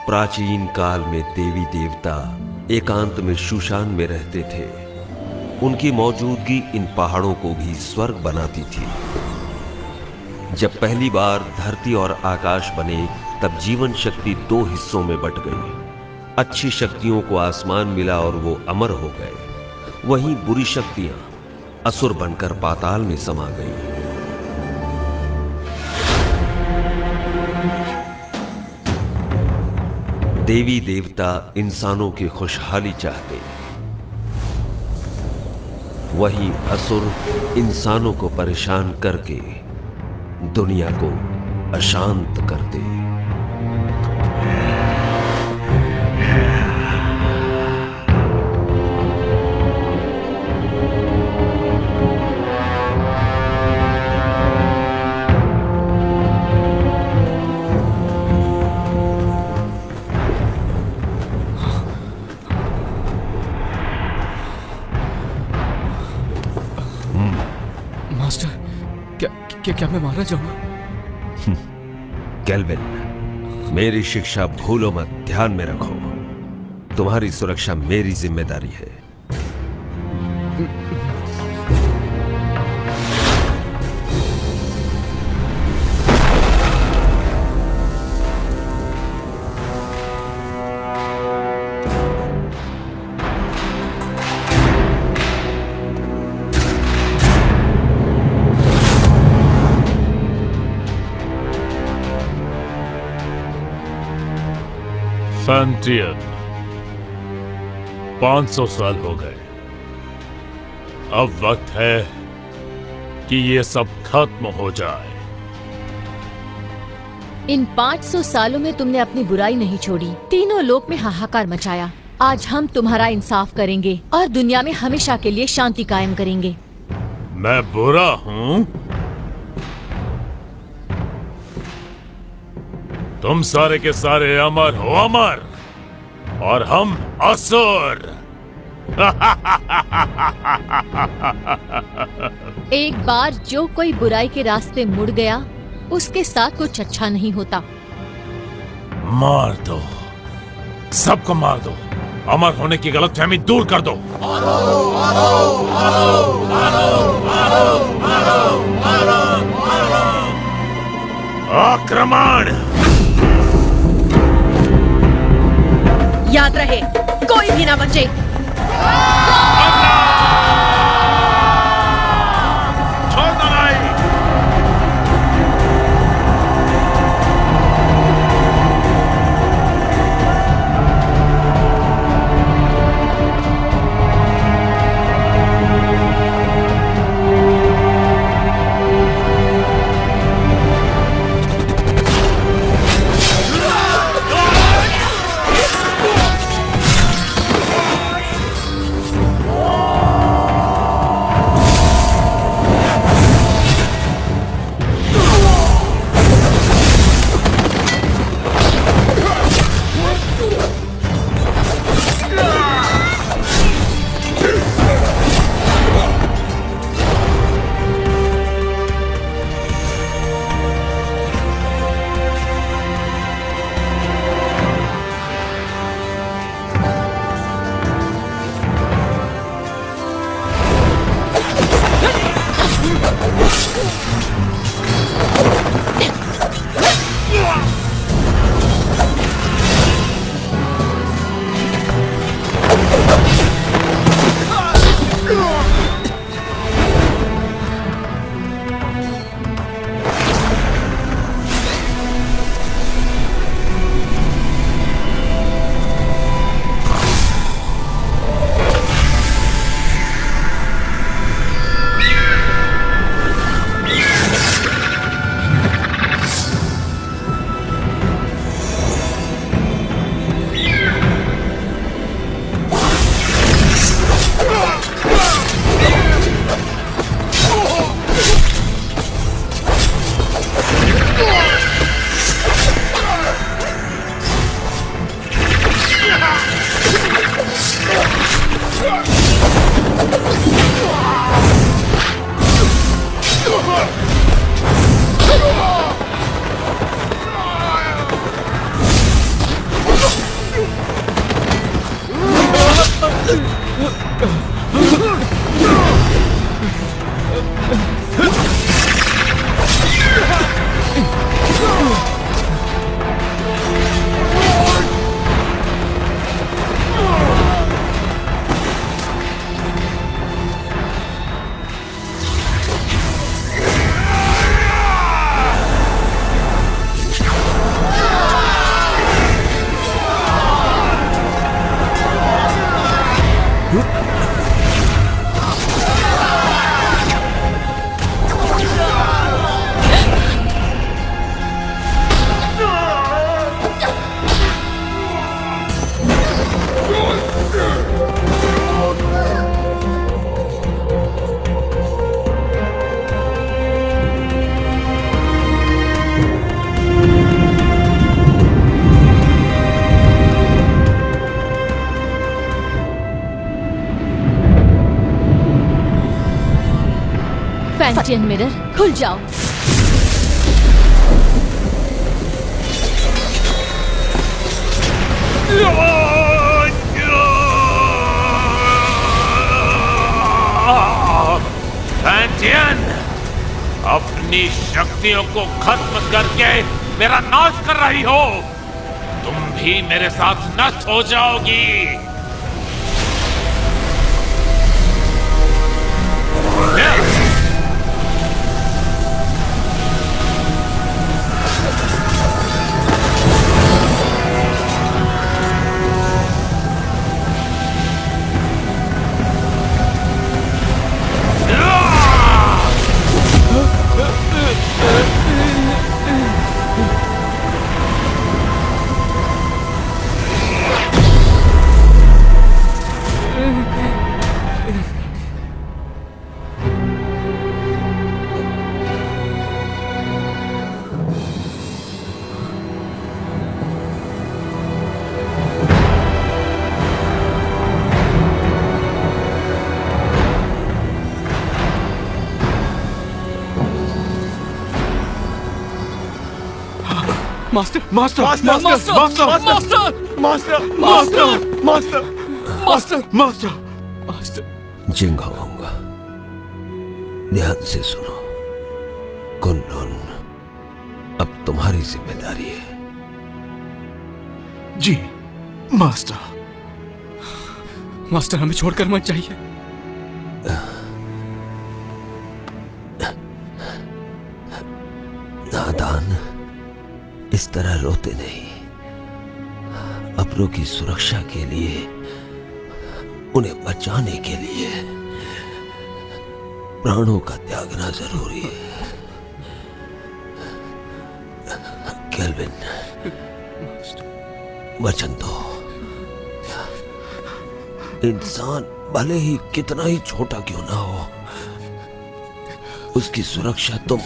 प्राचीन काल में देवी देवता एकांत में शूशान में रहते थे। उनकी मौजूदगी इन पहाड़ों को भी स्वर्ग बनाती थी। जब पहली बार धरती और आकाश बने, तब जीवन शक्ति दो हिस्सों में बट गई। अच्छी शक्तियों को आसमान मिला और वो अमर हो गए। वहीं बुरी शक्तियां असुर बनकर पाताल में समा गईं। देवी देवता इंसानों की खुशहाली चाहते, वही असुर इंसानों को परेशान करके दुनिया को अशांत करते। मास्टर, क्या मैं मारा जाऊंगा? केल्विन, मेरी शिक्षा भूलो मत, ध्यान में रखो। तुम्हारी सुरक्षा मेरी जिम्मेदारी है। फैंटियन, 500 साल हो गए। अब वक्त है कि ये सब खत्म हो जाए। इन 500 सालों में तुमने अपनी बुराई नहीं छोड़ी, तीनों लोक में हाहाकार मचाया। आज हम तुम्हारा इंसाफ करेंगे और दुनिया में हमेशा के लिए शांति कायम करेंगे। मैं बुरा हूं? तुम सारे के सारे अमर हो, अमर, और हम असुर। एक बार जो कोई बुराई के रास्ते मुड़ गया, उसके साथ कुछ अच्छा नहीं होता। मार दो, सबको मार दो। अमर होने की गलतफहमी दूर कर दो। आक्रमण! याद रहे, कोई भी ना बचे। छोड़ना नहीं। फैंटियन मिरर खुल जाओ। फैंटियन, अपनी शक्तियों को खत्म करके मेरा नाश कर रही हो। तुम भी मेरे साथ नष्ट हो जाओगी। Master master master master master master master master master master master. Jinghong, ध्यान से सुनो। कुनलुन अब तुम्हारी जिम्मेदारी है। जी मास्टर। मास्टर हमें छोड़कर मत जाइए। नादान, इस तरह रोते नहीं। अपनों की सुरक्षा के लिए, उन्हें बचाने के लिए प्राणों का त्यागना जरूरी है। केल्विन, वचन दो। इंसान भले ही कितना ही छोटा क्यों ना हो, उसकी सुरक्षा तुम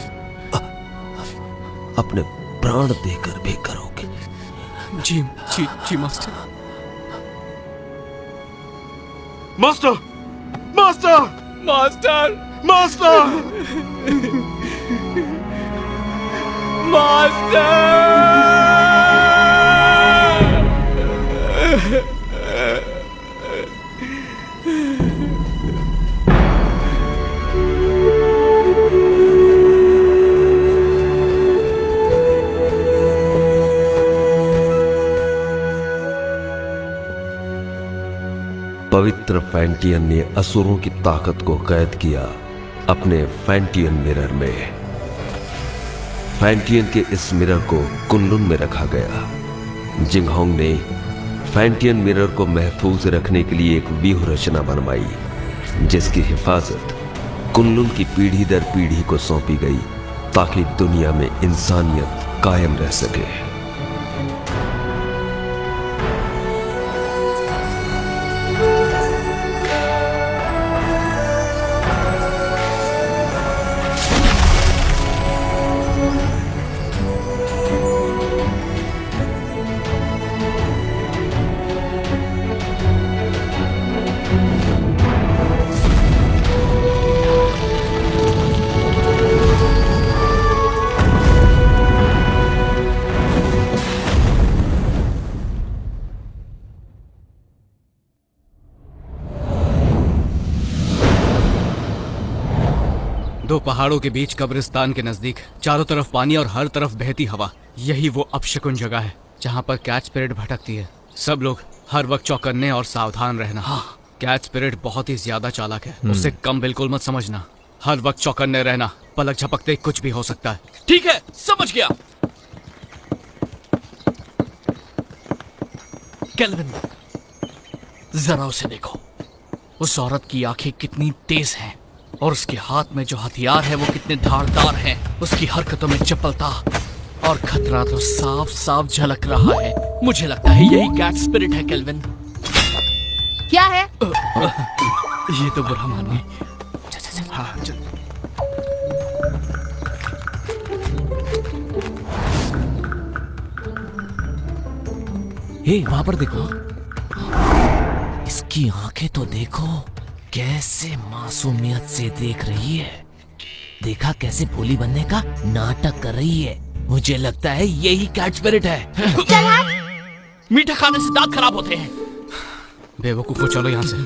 अपने प्राण देकर भी करोगे। जी जी जी master. Master master master master master. पवित्र फैंटियन ने असुरों की ताकत को कैद किया अपने फैंटियन मिरर में। फैंटियन के इस मिरर को कुनलुन में रखा गया। जिंगहोंग ने फैंटियन मिरर को महफूज रखने के लिए एक व्यूह रचना बनवाई, जिसकी हिफाजत कुनलुन की पीढ़ी दर पीढ़ी को सौंपी गई, ताकि दुनिया में इंसानियत कायम रह सके। दो पहाड़ों के बीच कब्रिस्तान के नजदीक, चारों तरफ पानी और हर तरफ बहती हवा, यही वो अपशकुन जगह है जहाँ पर कैट स्पिरिट भटकती है। सब लोग हर वक्त चौकन्ने और सावधान रहना। कैट स्पिरिट बहुत ही ज्यादा चालाक है, उससे कम बिल्कुल मत समझना। हर वक्त चौकन्ने रहना, पलक झपकते कुछ भी हो सकता है। ठीक है, समझ गया। केल्विन, जरा उसे देखो। उस औरत की आंखें कितनी तेज हैं और उसके हाथ में जो हथियार है वो कितने धारदार हैं। उसकी हरकतों में चपलता और खतरा तो साफ साफ झलक रहा है। मुझे लगता है यही कैट स्पिरिट है। केल्विन, क्या है? ये तो बुरा मान गई। हाँ, चल। हे, वहां पर देखो, इसकी आंखें तो देखो, कैसे मासूमियत से देख रही है। देखा कैसे भोली बनने का नाटक कर रही है। मुझे लगता है यही कैट स्पिरिट है। मीठा खाने से दांत खराब होते हैं। बेवकूफो, चलो यहाँ से।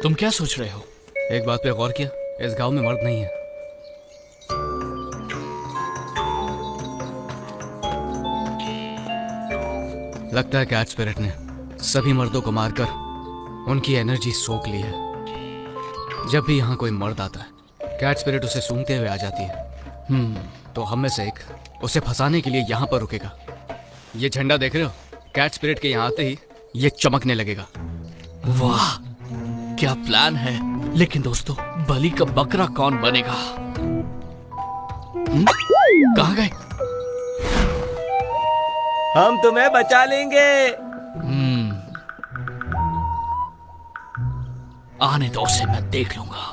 तुम क्या सोच रहे हो? एक बात पे गौर किया, इस गांव में मर्द नहीं है। लगता है कैट स्पिरिट ने सभी मर्दों को मारकर उनकी एनर्जी सोख ली है। जब भी यहाँ कोई मर्द आता है, कैट स्पिरिट उसे सूंघते हुए आ जाती है। तो हम में से एक उसे फंसाने के लिए यहाँ पर रुकेगा। ये झंडा देख रहे हो? कैट स्पिरिट के यहाँ आते ही ये चमकने लगेगा। वाह, क्या प्लान है। लेकिन दोस्तों, बलि का बकरा कौन बनेगा? कहाँ गए? हम तुम्हें बचा लेंगे। आने दो उसे, मैं देख लूंगा।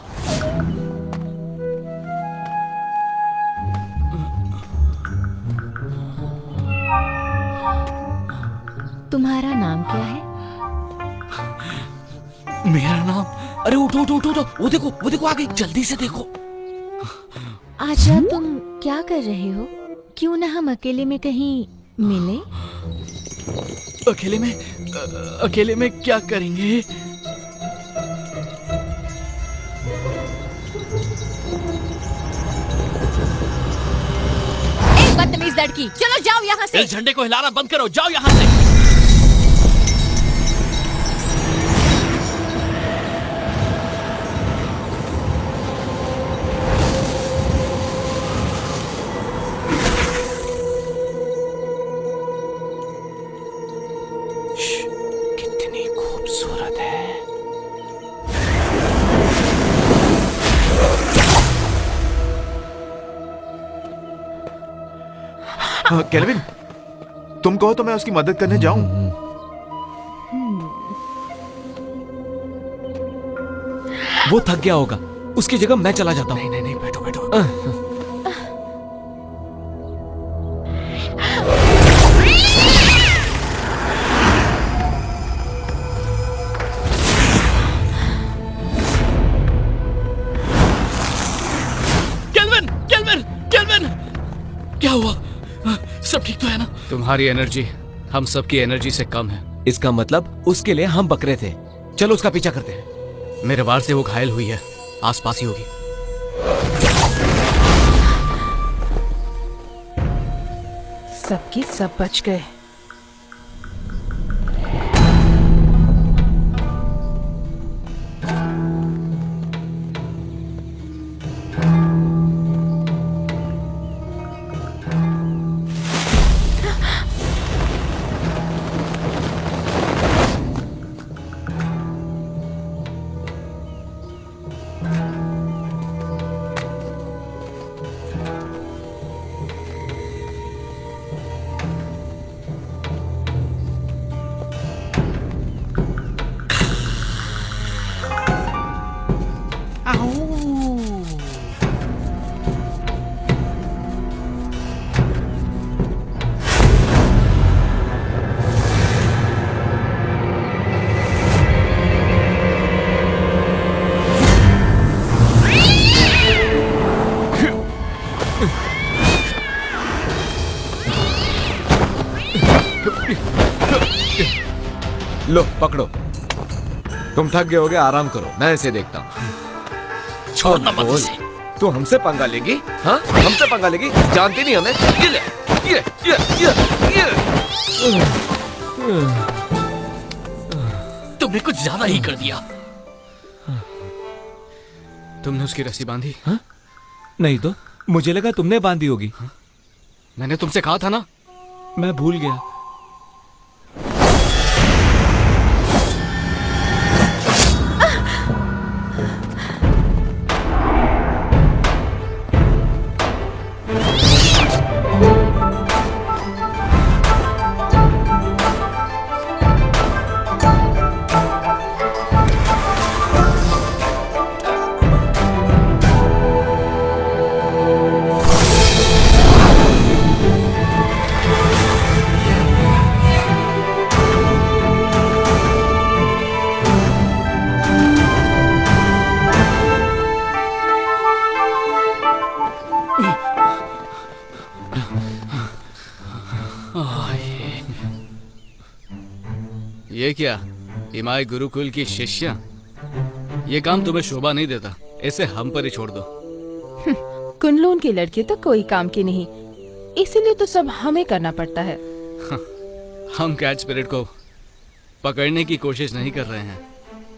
तुम्हारा नाम क्या है? मेरा नाम? अरे उठो उठो उठो उठो, वो देखो आ गई, जल्दी से देखो। आज रात तुम क्या कर रहे हो? क्यों ना हम अकेले में कहीं मिले? अकेले में क्या करेंगे? बदतमीज लड़की, चलो जाओ यहाँ से। इस झंडे को हिलाना बंद करो, जाओ यहाँ से। कितनी खूबसूरत है। केल्विन, तुम कहो तो मैं उसकी मदद करने जाऊं। वो थक गया होगा, उसकी जगह मैं चला जाता हूँ। नहीं, बैठो बैठो। केल्विन, क्या हुआ? सब ठीक तो है ना? तुम्हारी एनर्जी हम सबकी एनर्जी से कम है। इसका मतलब उसके लिए हम बकरे थे। चलो उसका पीछा करते हैं। मेरे वार से वो घायल हुई है, आसपास ही होगी। सबके सब बच गए। लो पकड़ो, तुम थक गए होगे, आराम करो, मैं इसे देखता हूँ। छोड़ना मत बोल, इसे। तू हमसे पंगा लेगी? हाँ, हमसे पंगा लेगी? जानती नहीं हमें? ये ले, ये। तुमने कुछ ज्यादा ही कर दिया। तुमने उसकी रस्सी बांधी? हाँ? नहीं तो मुझे लगा तुमने बांधी होगी। मैंने तुमसे कहा था ना। मैं भूल गया। ये क्या, इमाई गुरुकुल की शिष्या? ये काम तुम्हें शोभा नहीं देता, इसे हम पर ही छोड़ दो। कुनलून की लड़की तो कोई काम की नहीं, इसीलिए तो सब हमें करना पड़ता है। हम कैच स्पिरिट को पकड़ने की कोशिश नहीं कर रहे हैं,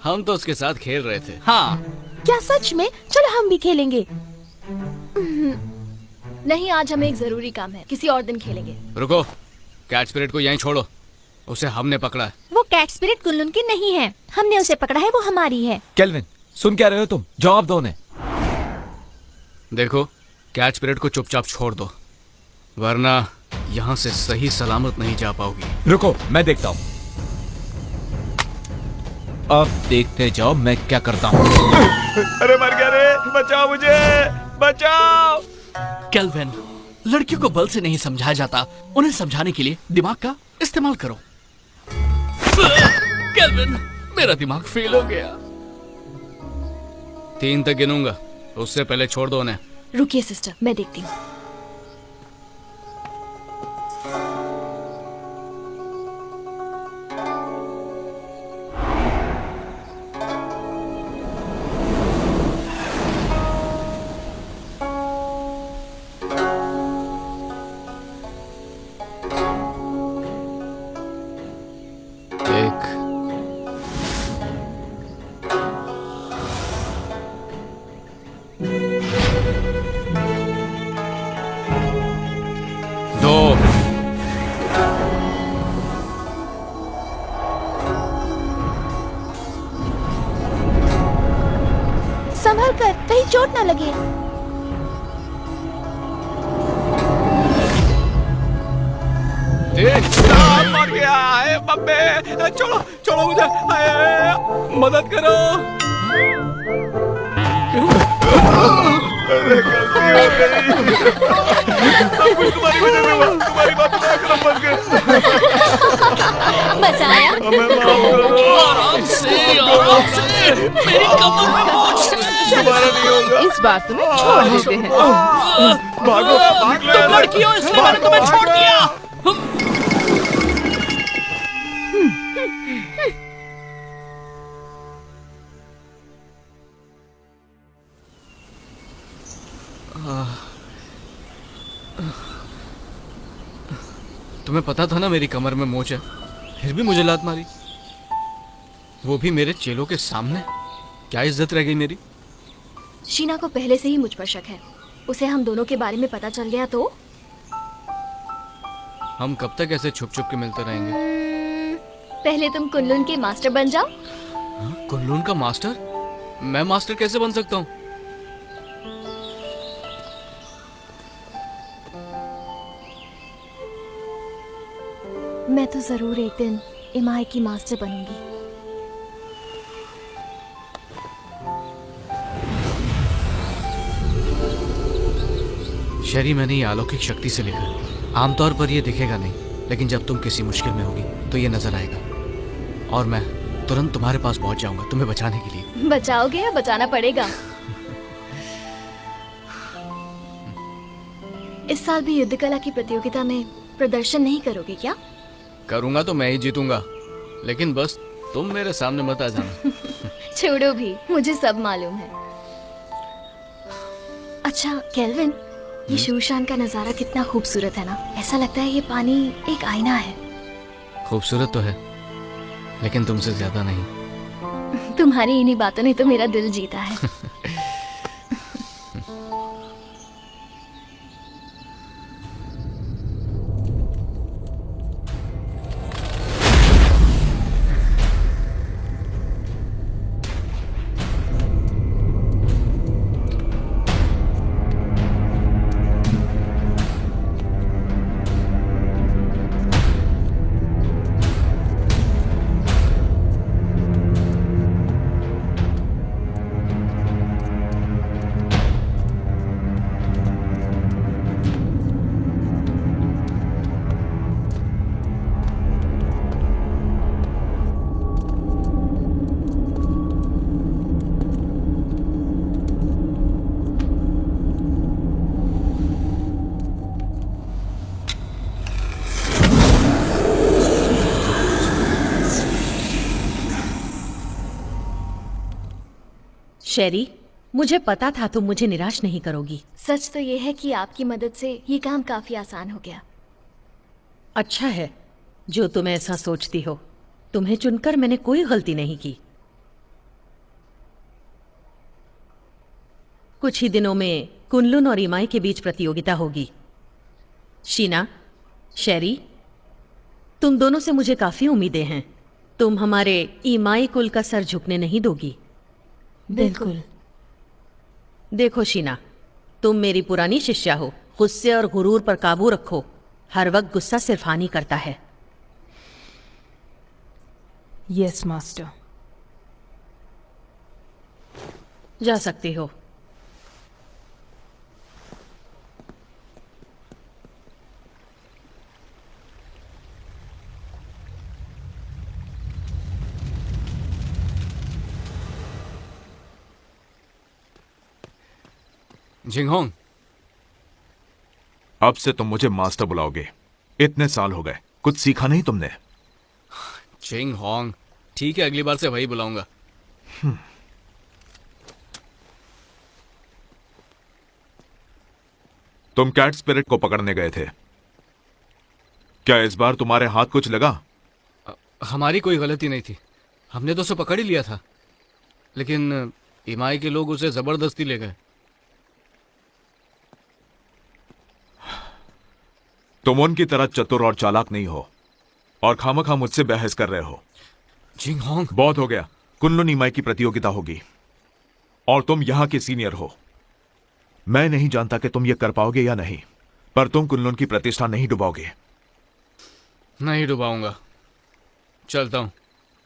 हम तो उसके साथ खेल रहे थे। हाँ, क्या सच में? चलो हम भी खेलेंगे। नहीं, आज हमें एक जरूरी काम है, किसी और दिन खेलेंगे। रुको, कैच स्पिरिट को यहीं छोड़ो, उसे हमने पकड़ा है। वो कैट स्पिरिट कुनलुन की नहीं है, हमने उसे पकड़ा है, वो हमारी है। केल्विन, सुन क्या रहे हो तुम? जवाब दो उन्हें। देखो, कैच स्पिरिट को चुपचाप छोड़ दो, वरना यहाँ से सही सलामत नहीं जा पाओगी। रुको, मैं देखता हूँ। अब देखते जाओ मैं क्या करता हूँ। अरे मर गया रे, बचाओ मुझे, बचाओ। केल्विन, लड़कियों को बल से नहीं समझाया जाता, उन्हें समझाने के लिए दिमाग का इस्तेमाल करो। केल्विन, मेरा दिमाग फेल हो गया। 3 तक गिनूंगा, उससे पहले छोड़ दो उन्हें। रुकिए सिस्टर, मैं देखती हूँ। संभल कर, कहीं चोट ना लगे। मर गया है बब्बे, छोड़ो छोड़ो मुझे, मदद करो। अरे गलती हो गई, सब कुछ तुम्हारी वजह से हुआ, तुम्हारी बात ना करो, बच गए। बचाया। हमें माफ करो। आराम से, आराम से, मेरी कमर में मोच है। दोबारा नहीं होगा। इस बार तुम्हें छोड़ देते हैं। भागो, भाग लो। तुम लड़की हो इसलिए मैंने तुम्हें छोड़ दिया। तुम्हें पता था ना मेरी कमर में मोच है, फिर भी मुझे लात मारी, वो भी मेरे चेलों के सामने। क्या इज्जत रह गई मेरी? शीना को पहले से ही मुझ पर शक है, उसे हम दोनों के बारे में पता चल गया तो? हम कब तक ऐसे छुप छुप के मिलते रहेंगे? पहले तुम कुनलुन के मास्टर बन जाओ। कुनलुन का मास्टर? मैं मास्टर कैसे बन सकता हूँ? मैं तो जरूर एक दिन इमाई की मास्टर बनूंगी। शरी, मैंने ये अलौकिक शक्ति से लिखा। आमतौर पर ये दिखेगा नहीं, लेकिन जब तुम किसी मुश्किल में होगी तो ये नजर आएगा, और मैं तुरंत तुम्हारे पास पहुंच जाऊंगा तुम्हें बचाने के लिए। बचाओगे या बचाना पड़ेगा? इस साल भी युद्ध कला की प्रतियोगिता में प्रदर्शन नहीं करोगे क्या? करूंगा तो मैं ही जीतूंगा, लेकिन बस तुम मेरे सामने मत आ जाना। छोड़ो भी, मुझे सब मालूम है। अच्छा केल्विन, ये शूशान का नजारा कितना खूबसूरत है ना। ऐसा लगता है ये पानी एक आईना है। खूबसूरत तो है, लेकिन तुमसे ज्यादा नहीं। तुम्हारी इन्हीं बातों ने तो मेरा दिल जीता है। शेरी, मुझे पता था तुम मुझे निराश नहीं करोगी। सच तो ये है कि आपकी मदद से ये काम काफी आसान हो गया। अच्छा है जो तुम ऐसा सोचती हो। तुम्हें चुनकर मैंने कोई गलती नहीं की। कुछ ही दिनों में कुनलुन और इमाई के बीच प्रतियोगिता होगी। शीना, शेरी, तुम दोनों से मुझे काफी उम्मीदें हैं। तुम हमारे इमाई कुल का सर झुकने नहीं दोगी। बिल्कुल। देखो शीना, तुम मेरी पुरानी शिष्या हो। गुस्से और गुरूर पर काबू रखो। हर वक्त गुस्सा सिर्फ हानि करता है। Yes master. जा सकती हो। जिंगहोंग, अब से तुम मुझे मास्टर बुलाओगे। इतने साल हो गए, कुछ सीखा नहीं तुमने। जिंगहोंग, ठीक है, अगली बार से वही बुलाऊंगा। तुम कैट स्पिरिट को पकड़ने गए थे, क्या इस बार तुम्हारे हाथ कुछ लगा? हमारी कोई गलती नहीं थी, हमने तो उसे पकड़ ही लिया था, लेकिन इमाई के लोग उसे जबरदस्ती ले गए। तुम उनकी तरह चतुर और चालाक नहीं हो और खामखा मुझसे बहस कर रहे हो। जिंगहोंग, बहुत हो गया। कुनलुन इमाई की प्रतियोगिता होगी और तुम यहां के सीनियर हो। मैं नहीं जानता कि तुम ये कर पाओगे या नहीं, पर तुम कुनलुन की प्रतिष्ठा नहीं डुबाओगे। नहीं डुबाऊंगा। चलता हूं।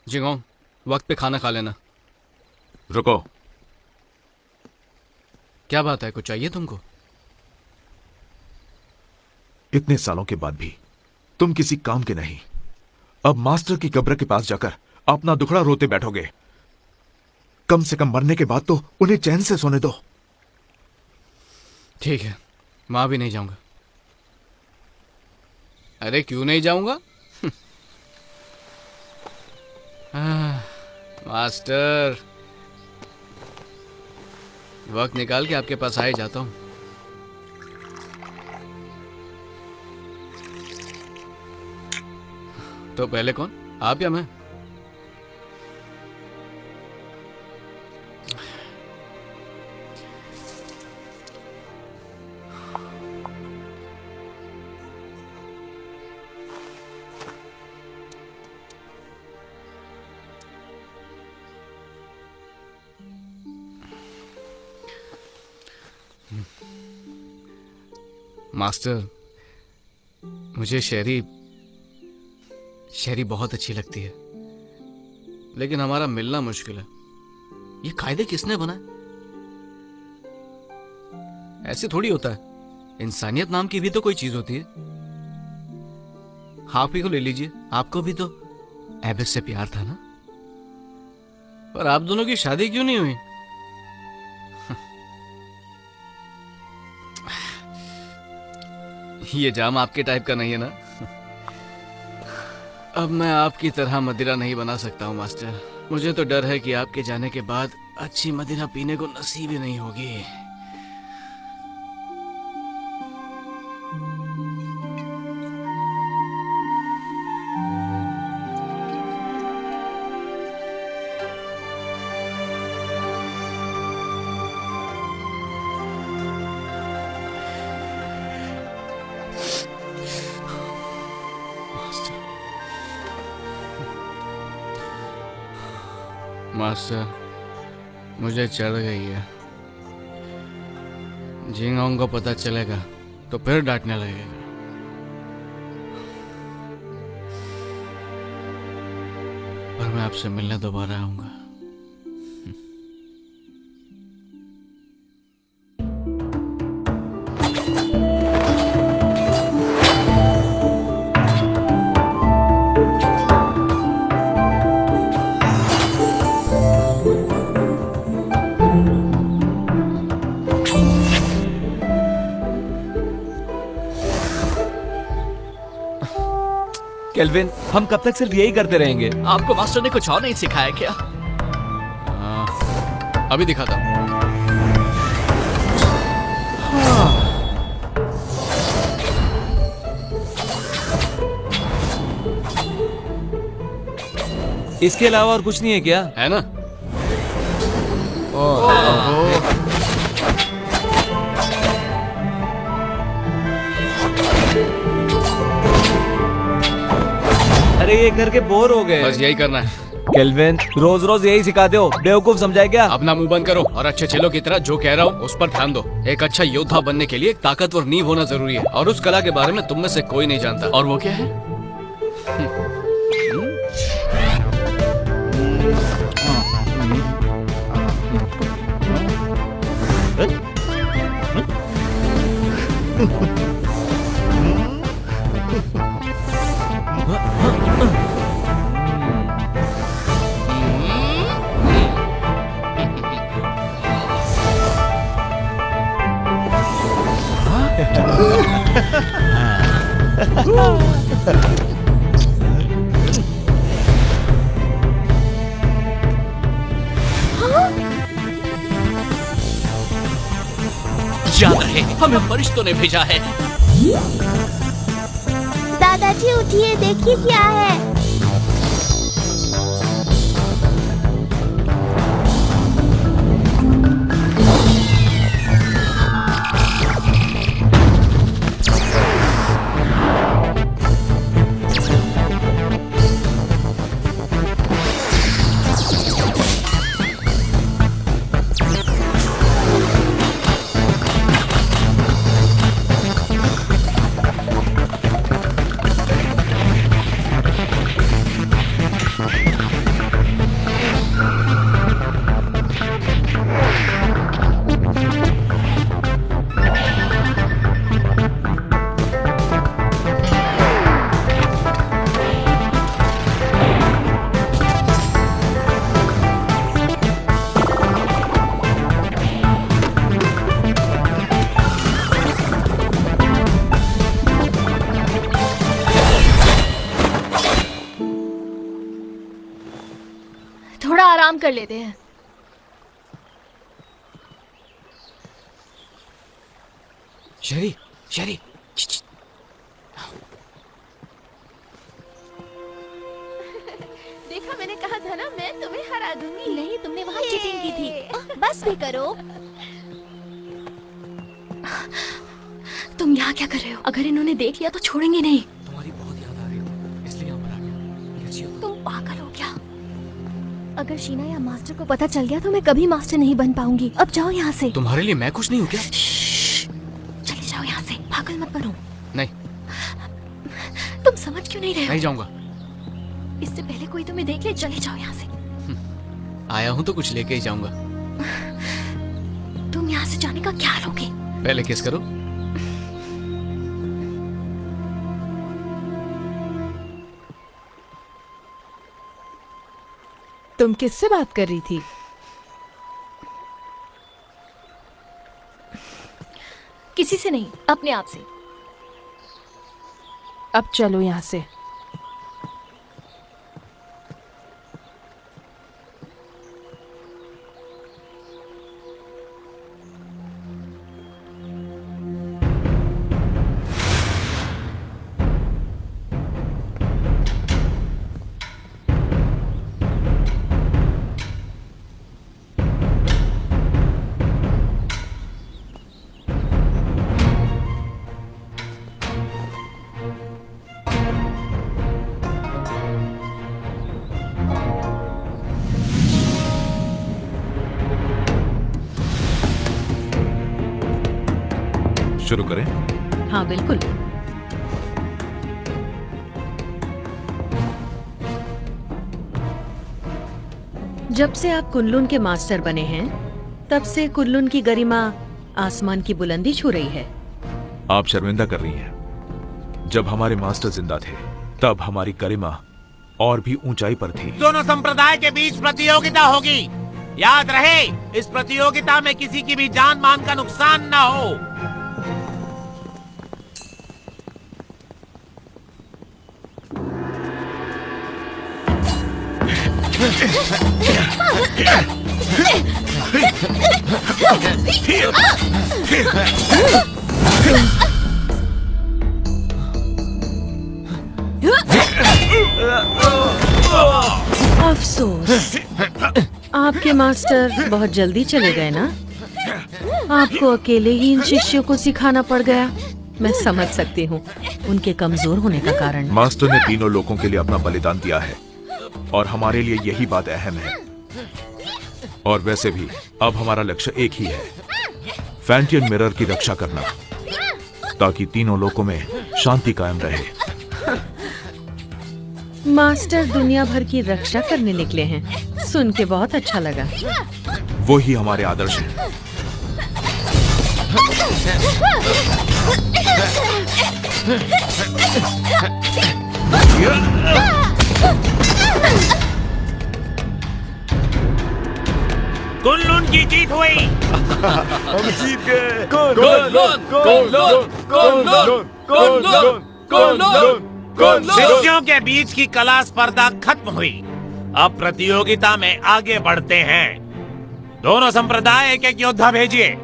जिंगहोंग, वक्त पे खाना खा लेना। रुको। क्या बात है, कुछ चाहिए तुमको? इतने सालों के बाद भी तुम किसी काम के नहीं। अब मास्टर की कब्र के पास जाकर अपना दुखड़ा रोते बैठोगे। कम से कम मरने के बाद तो उन्हें चैन से सोने दो। ठीक है, वहां भी नहीं जाऊंगा। अरे क्यों नहीं जाऊंगा? मास्टर, वक्त निकाल के आपके पास आ ही जाता हूं। तो पहले कौन, आप या मैं? मास्टर, मुझे शेरी बहुत अच्छी लगती है, लेकिन हमारा मिलना मुश्किल है। ये कायदे किसने बनाए? ऐसे थोड़ी होता है। इंसानियत नाम की भी तो कोई चीज होती है। आप ही को ले लीजिए, आपको भी तो एबिस से प्यार था ना? पर आप दोनों की शादी क्यों नहीं हुई? ये जाम आपके टाइप का नहीं है ना? अब मैं आपकी तरह मदिरा नहीं बना सकता हूँ मास्टर। मुझे तो डर है कि आपके जाने के बाद अच्छी मदिरा पीने को नसीब ही नहीं होगी। मास्टर, मुझे चढ़ गई है। जिंगहोंग को पता चलेगा तो फिर डांटने लगेगा। पर मैं आपसे मिलने दोबारा आऊंगा। केल्विन, हम कब तक सिर्फ यही करते रहेंगे? आपको मास्टर ने कुछ और नहीं सिखाया क्या? अभी दिखाता हूँ। इसके अलावा और कुछ नहीं है क्या? है ना? अरे ये करके बोर हो गए। बस यही करना है। केल्विन, रोज रोज यही सिखाते हो, बेवकूफ समझाए क्या? अपना मुंह बंद करो और अच्छे चेलों की तरह जो कह रहा हूँ उस पर ध्यान दो। एक अच्छा योद्धा बनने के लिए एक ताकतवर नींव होना जरूरी है और उस कला के बारे में तुम में से कोई नहीं जानता। और वो क्या है? याद रहे, हमें फरिश्तों ने भेजा है। दादाजी उठिए, देखिए क्या है। थोड़ा आराम कर लेते हैं। शेरी, शेरी, देखा, मैंने कहा था ना, मैं तुम्हें हरा दूंगी। नहीं, तुमने वहाँ चीटिंग की थी। बस भी करो। तुम यहाँ क्या कर रहे हो? अगर इन्होंने देख लिया तो छोड़ेंगे नहीं। तुम्हारी बहुत याद आ रही है, इसलिए यहाँ पर आ गया। कैसी हो? तुम पागल हो क्या? अगर शीना या मास्टर को पता चल गया तो मैं कभी मास्टर नहीं बन पाऊंगी। अब जाओ यहाँ से। तुम्हारे लिए मैं कुछ नहीं हूँ क्या? चले जाओ यहाँ से, पागल मत बनो। नहीं, तुम समझ क्यों नहीं रहे हो? नहीं जाऊंगा। इससे पहले कोई तुम्हें देख ले, चले जाओ यहाँ से। आया हूँ तो कुछ लेके ही जाऊंगा। तुम यहाँ से जाने का क्या लोगे? पहले किस करो। तुम किससे बात कर रही थी? किसी से नहीं, अपने आप से। अब चलो यहाँ से। शुरू करें? हाँ बिल्कुल। जब से आप कुनलुन के मास्टर बने हैं, तब से कुनलुन की गरिमा आसमान की बुलंदी छू रही है। आप शर्मिंदा कर रही हैं। जब हमारे मास्टर जिंदा थे, तब हमारी गरिमा और भी ऊंचाई पर थी। दोनों संप्रदाय के बीच प्रतियोगिता होगी। याद रहे, इस प्रतियोगिता में किसी की भी जान मान का नुकसान न हो। अफसोस, आपके मास्टर बहुत जल्दी चले गए ना। आपको अकेले ही इन शिष्यों को सिखाना पड़ गया। मैं समझ सकती हूँ उनके कमजोर होने का कारण। मास्टर ने तीनों लोगों के लिए अपना बलिदान दिया है और हमारे लिए यही बात अहम है। और वैसे भी अब हमारा लक्ष्य एक ही है, फैंटियन मिरर की रक्षा करना, ताकि तीनों लोकों में शांति कायम रहे। मास्टर दुनिया भर की रक्षा करने निकले हैं, सुन के बहुत अच्छा लगा। वो ही हमारे आदर्श हैं। कुनलुन की जीत हुई। हम जीत गए। शिष्यों के बीच की कला स्पर्धा खत्म हुई। अब प्रतियोगिता में आगे बढ़ते हैं। दोनों संप्रदाय एक एक योद्धा भेजिए।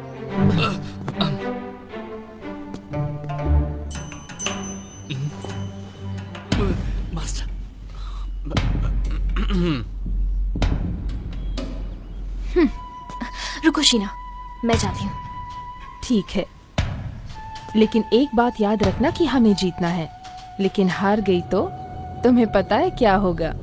रुको शीना, मैं जाती हूँ। ठीक है, लेकिन एक बात याद रखना कि हमें जीतना है। लेकिन हार गई तो तुम्हें पता है क्या होगा?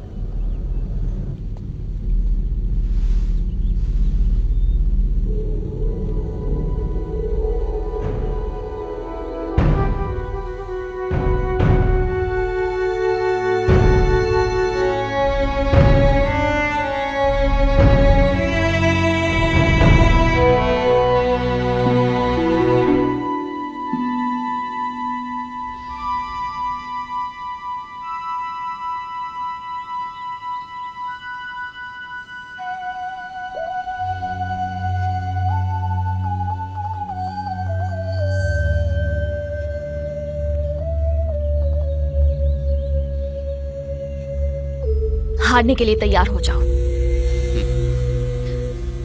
हारने के लिए तैयार हो जाओ।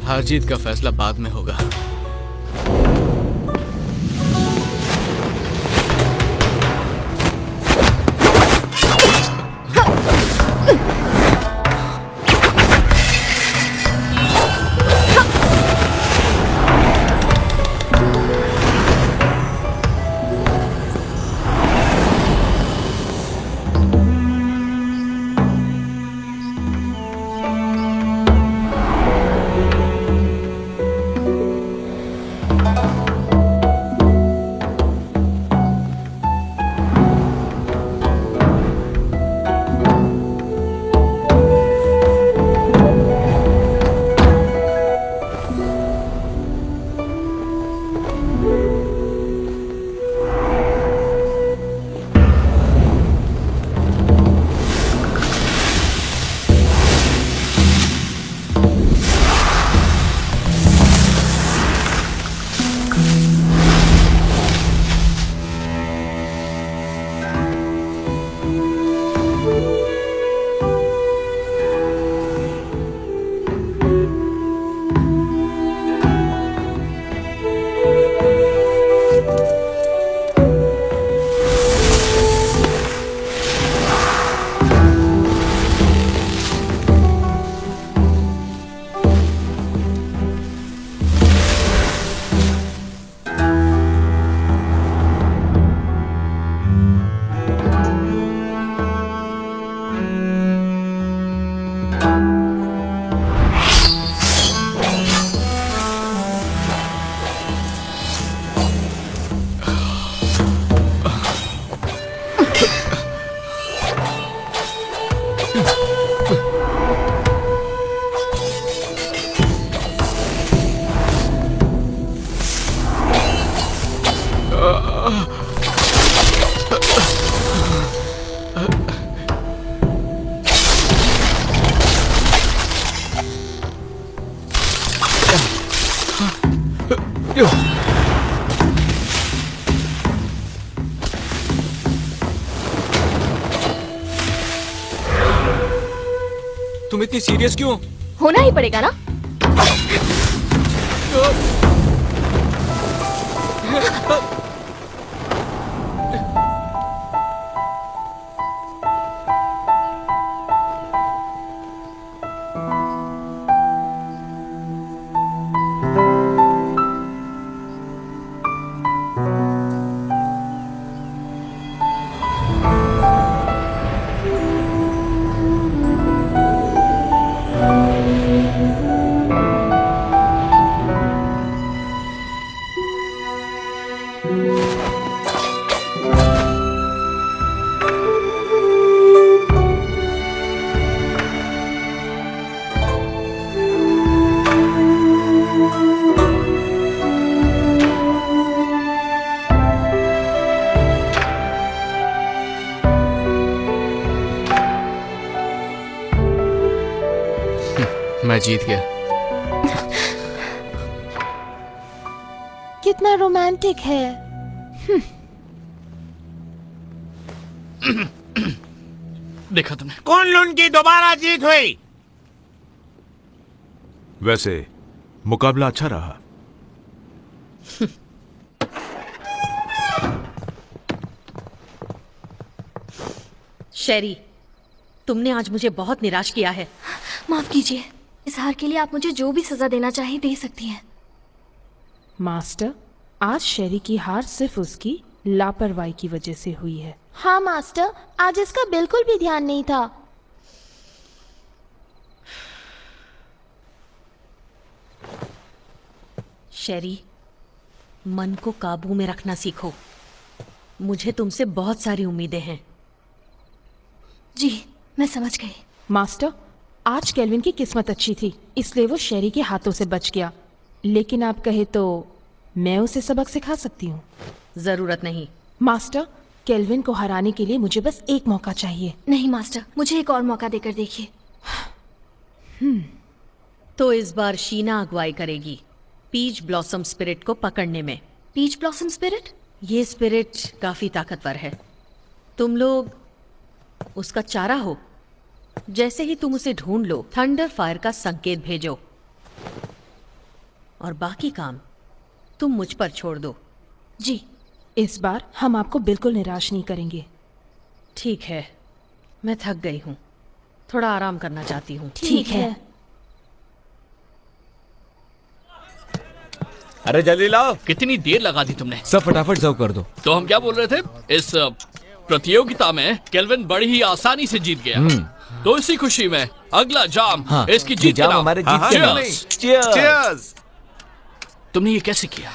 हार जीत का फैसला बाद में होगा। तुम इतनी सीरियस क्यों? होना ही पड़ेगा ना। मैं जीत गया। कितना रोमांटिक है। देखा तुमने? कुन-लुन की दोबारा जीत हुई। वैसे मुकाबला अच्छा रहा। शेरी, तुमने आज मुझे बहुत निराश किया है। माफ कीजिए, इस हार के लिए आप मुझे जो भी सजा देना चाहे दे सकती हैं। मास्टर, आज शेरी की हार सिर्फ उसकी लापरवाही की वजह से हुई है। हाँ मास्टर, आज इसका बिल्कुल भी ध्यान नहीं था। शेरी, मन को काबू में रखना सीखो। मुझे तुमसे बहुत सारी उम्मीदें हैं। जी, मैं समझ गई। मास्टर, आज केल्विन की किस्मत अच्छी थी, इसलिए वो शेरी के हाथों से बच गया। लेकिन आप कहे तो मैं उसे सबक सिखा सकती हूँ। जरूरत नहीं। मास्टर, केल्विन को हराने के लिए मुझे बस एक मौका चाहिए। नहीं मास्टर, मुझे एक और मौका देकर देखिए। तो इस बार शीना अगुवाई करेगी पीच ब्लॉसम स्पिरिट को पकड़ने में। Peach blossom spirit? ये स्पिरिट काफी ताकतवर है। तुम लोग उसका चारा हो। जैसे ही तुम उसे ढूंढ लो, थंडर फायर का संकेत भेजो और बाकी काम तुम मुझ पर छोड़ दो। जी। इस बार हम आपको बिल्कुल निराश नहीं करेंगे। ठीक है, मैं थक गई हूँ, थोड़ा आराम करना चाहती हूँ। ठीक है। अरे जल्दी लाओ। कितनी देर लगा दी तुमने? सब फटाफट सर्व कर दो। तो हम क्या बोल रहे थे? इस प्रतियोगिता में केल्विन बड़ी ही आसानी से जीत गया। तो इसी खुशी में अगला जाम इसकी जीत के नाम। हमारे जीत के नाम। Cheers! तुमने ये कैसे किया?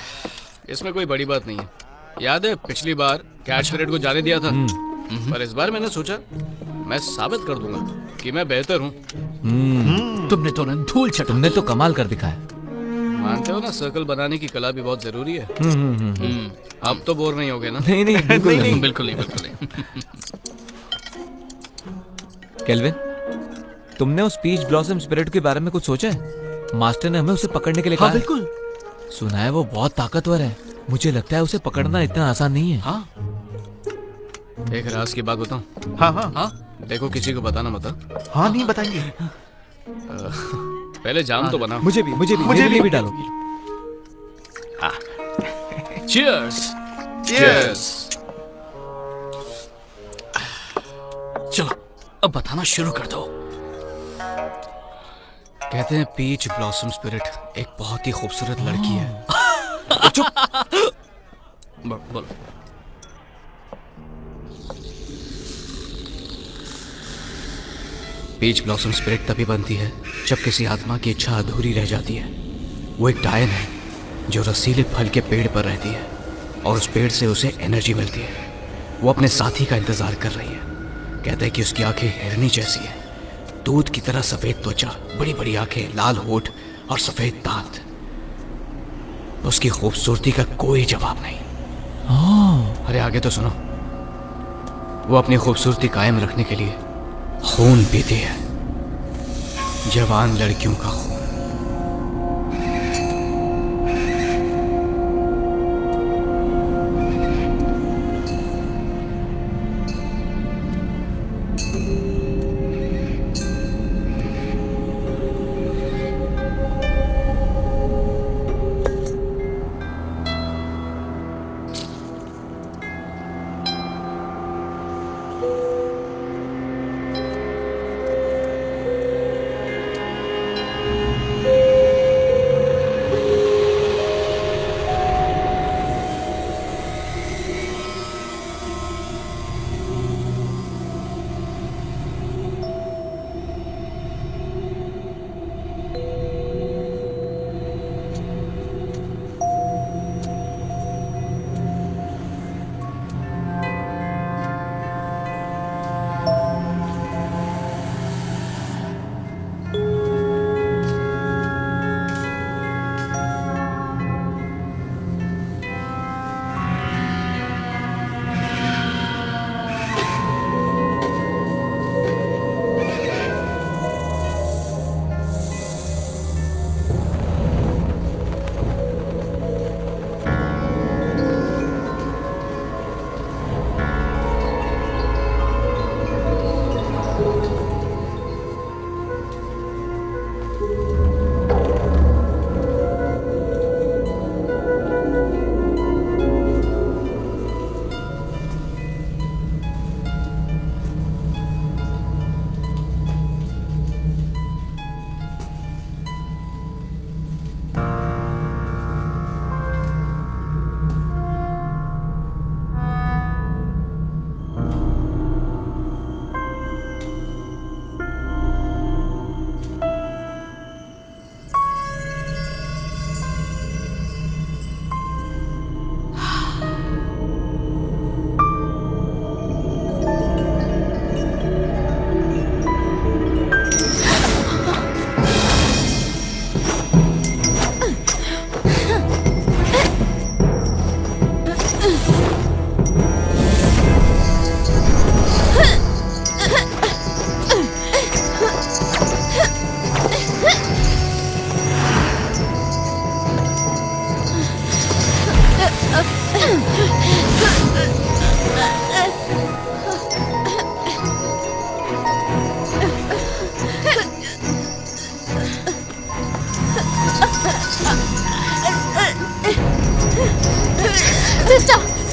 इसमें कोई बड़ी बात नहीं है। याद है पिछली बार कैच पीरियड को जाने दिया था, पर इस बार मैंने सोचा मैं साबित कर दूंगा कि मैं बेहतर हूँ। तुमने तो धूल छटा। तुमने तो कमाल कर दिखाया। मानते हो ना, सर्कल बनाने की कला भी बहुत जरूरी है। अब तो बोर नहीं होगे ना? नहीं नहीं बिल्कुल नहीं। बिल्कुल नहीं, बिल्कुल नहीं। केल्विन, तुमने उस पीच ब्लॉसम स्पिरिट के बारे में कुछ सोचा है? मास्टर ने हमें उसे पकड़ने के लिए कहा। हाँ बिल्कुल। सुना है वो बहुत ताकतवर है। मुझे लगता है उसे पकड़ना इतना आसान नहीं है। हाँ। एक राज की बात बताऊं? हाँ हाँ हाँ, देखो किसी को बताना मत। हाँ नहीं बताएंगे। पहले जाम तो बना। मुझे भी डालो। Cheers! Cheers! चलो अब बताना शुरू कर दो। कहते हैं पीच ब्लॉसम स्पिरिट एक बहुत ही खूबसूरत लड़की है। बोलो। पीच ब्लॉसम स्पिरिट तभी बनती है जब किसी आत्मा की इच्छा अधूरी रह जाती है। वो एक डायन है जो रसीले फल के पेड़ पर रहती है और उस पेड़ से उसे एनर्जी मिलती है। वो अपने साथी का इंतजार कर रही है। कहते हैं कि उसकी आंखें हिरनी जैसी है, दूध की तरह सफेद त्वचा, बड़ी बड़ी आंखें, लाल होठ और सफेद दांत। उसकी खूबसूरती का कोई जवाब नहीं। अरे आगे तो सुनो। वो अपनी खूबसूरती कायम रखने के लिए खून पीती है, जवान लड़कियों का खून।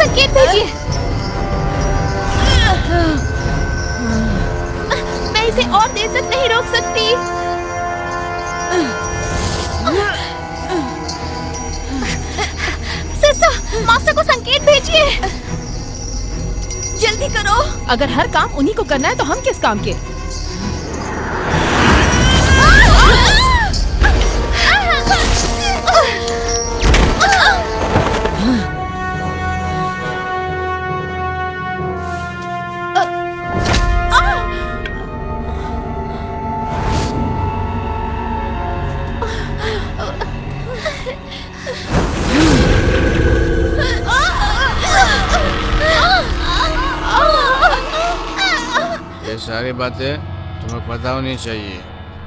संकेत भेजिए। मैं इसे और देर तक नहीं रोक सकती। सिस्टर, मास्टर को संकेत भेजिए। जल्दी करो। अगर हर काम उन्हीं को करना है तो हम किस काम के? ये सारी बातें तुम्हें पता होनी चाहिए।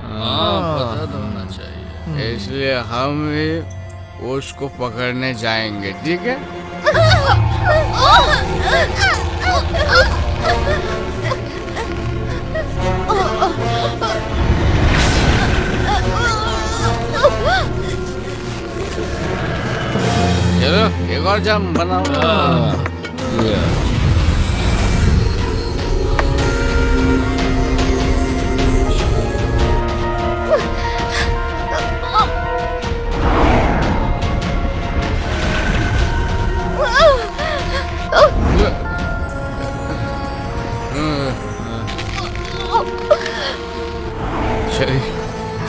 पता तो होना चाहिए, इसलिए हम भी उसको पकड़ने जाएंगे, ठीक है? चलो एक और जाम बनाओ।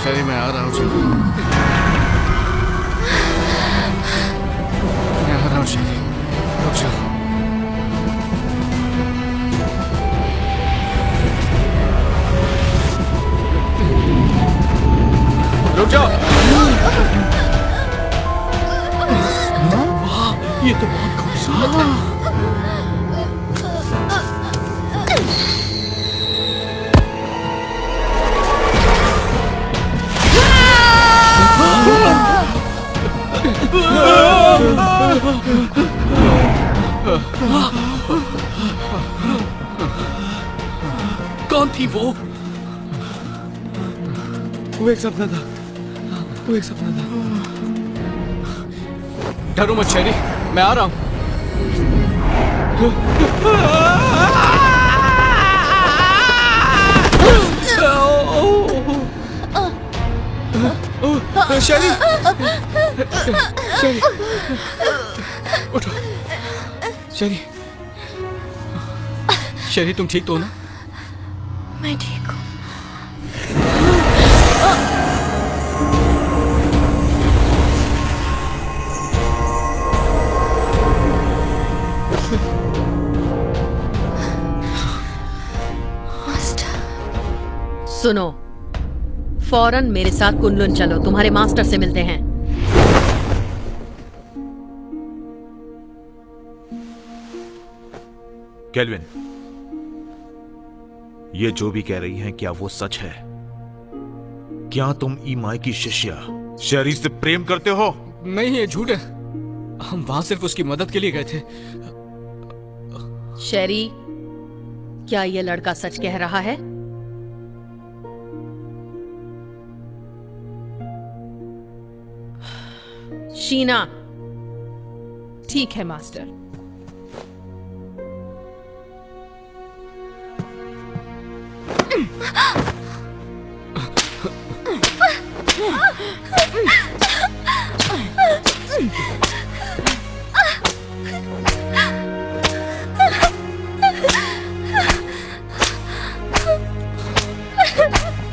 शरी मैं आ रहा हूँ। मैं आ रहा हूँ शरी, रुक जाओ। रुक जाओ। वाह, ये तो बहुत खूबसूरत है। कौन थी वो? एक सपना था, वो एक सपना था। डरो मत शेरी, मैं आ रहा हूँ। शेरी, शेरी, उठो। शेरी, शेरी तुम ठीक तो हो ना? मैं ठीक हूँ। सुनो, फौरन मेरे साथ कुनलुन चलो, तुम्हारे मास्टर से मिलते हैं। केल्विन, ये जो भी कह रही हैं, क्या वो सच है? क्या तुम ईमाई की शिष्या शेरी से प्रेम करते हो? नहीं, ये झूठ है। हम वहां सिर्फ उसकी मदद के लिए गए थे। शेरी, क्या ये लड़का सच कह रहा है? शीना। ठीक है मास्टर।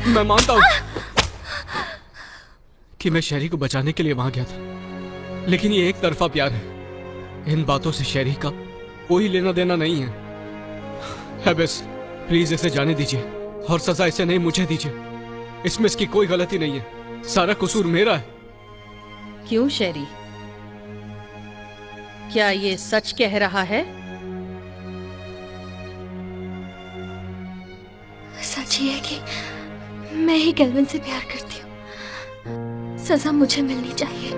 मैं मानता हूं कि मैं शेरी को बचाने के लिए वहां गया था, लेकिन ये एक तरफा प्यार है। इन बातों से शेरी का कोई लेना देना नहीं है। बस प्लीज इसे जाने दीजिए और सजा इसे नहीं मुझे दीजिए। इसमें इसकी कोई गलती नहीं है, सारा कसूर मेरा है। क्यों शेरी, क्या ये सच कह रहा है? सच ही है कि मैं ही केल्विन से प्यार करती हूँ। सजा मुझे मिलनी चाहिए।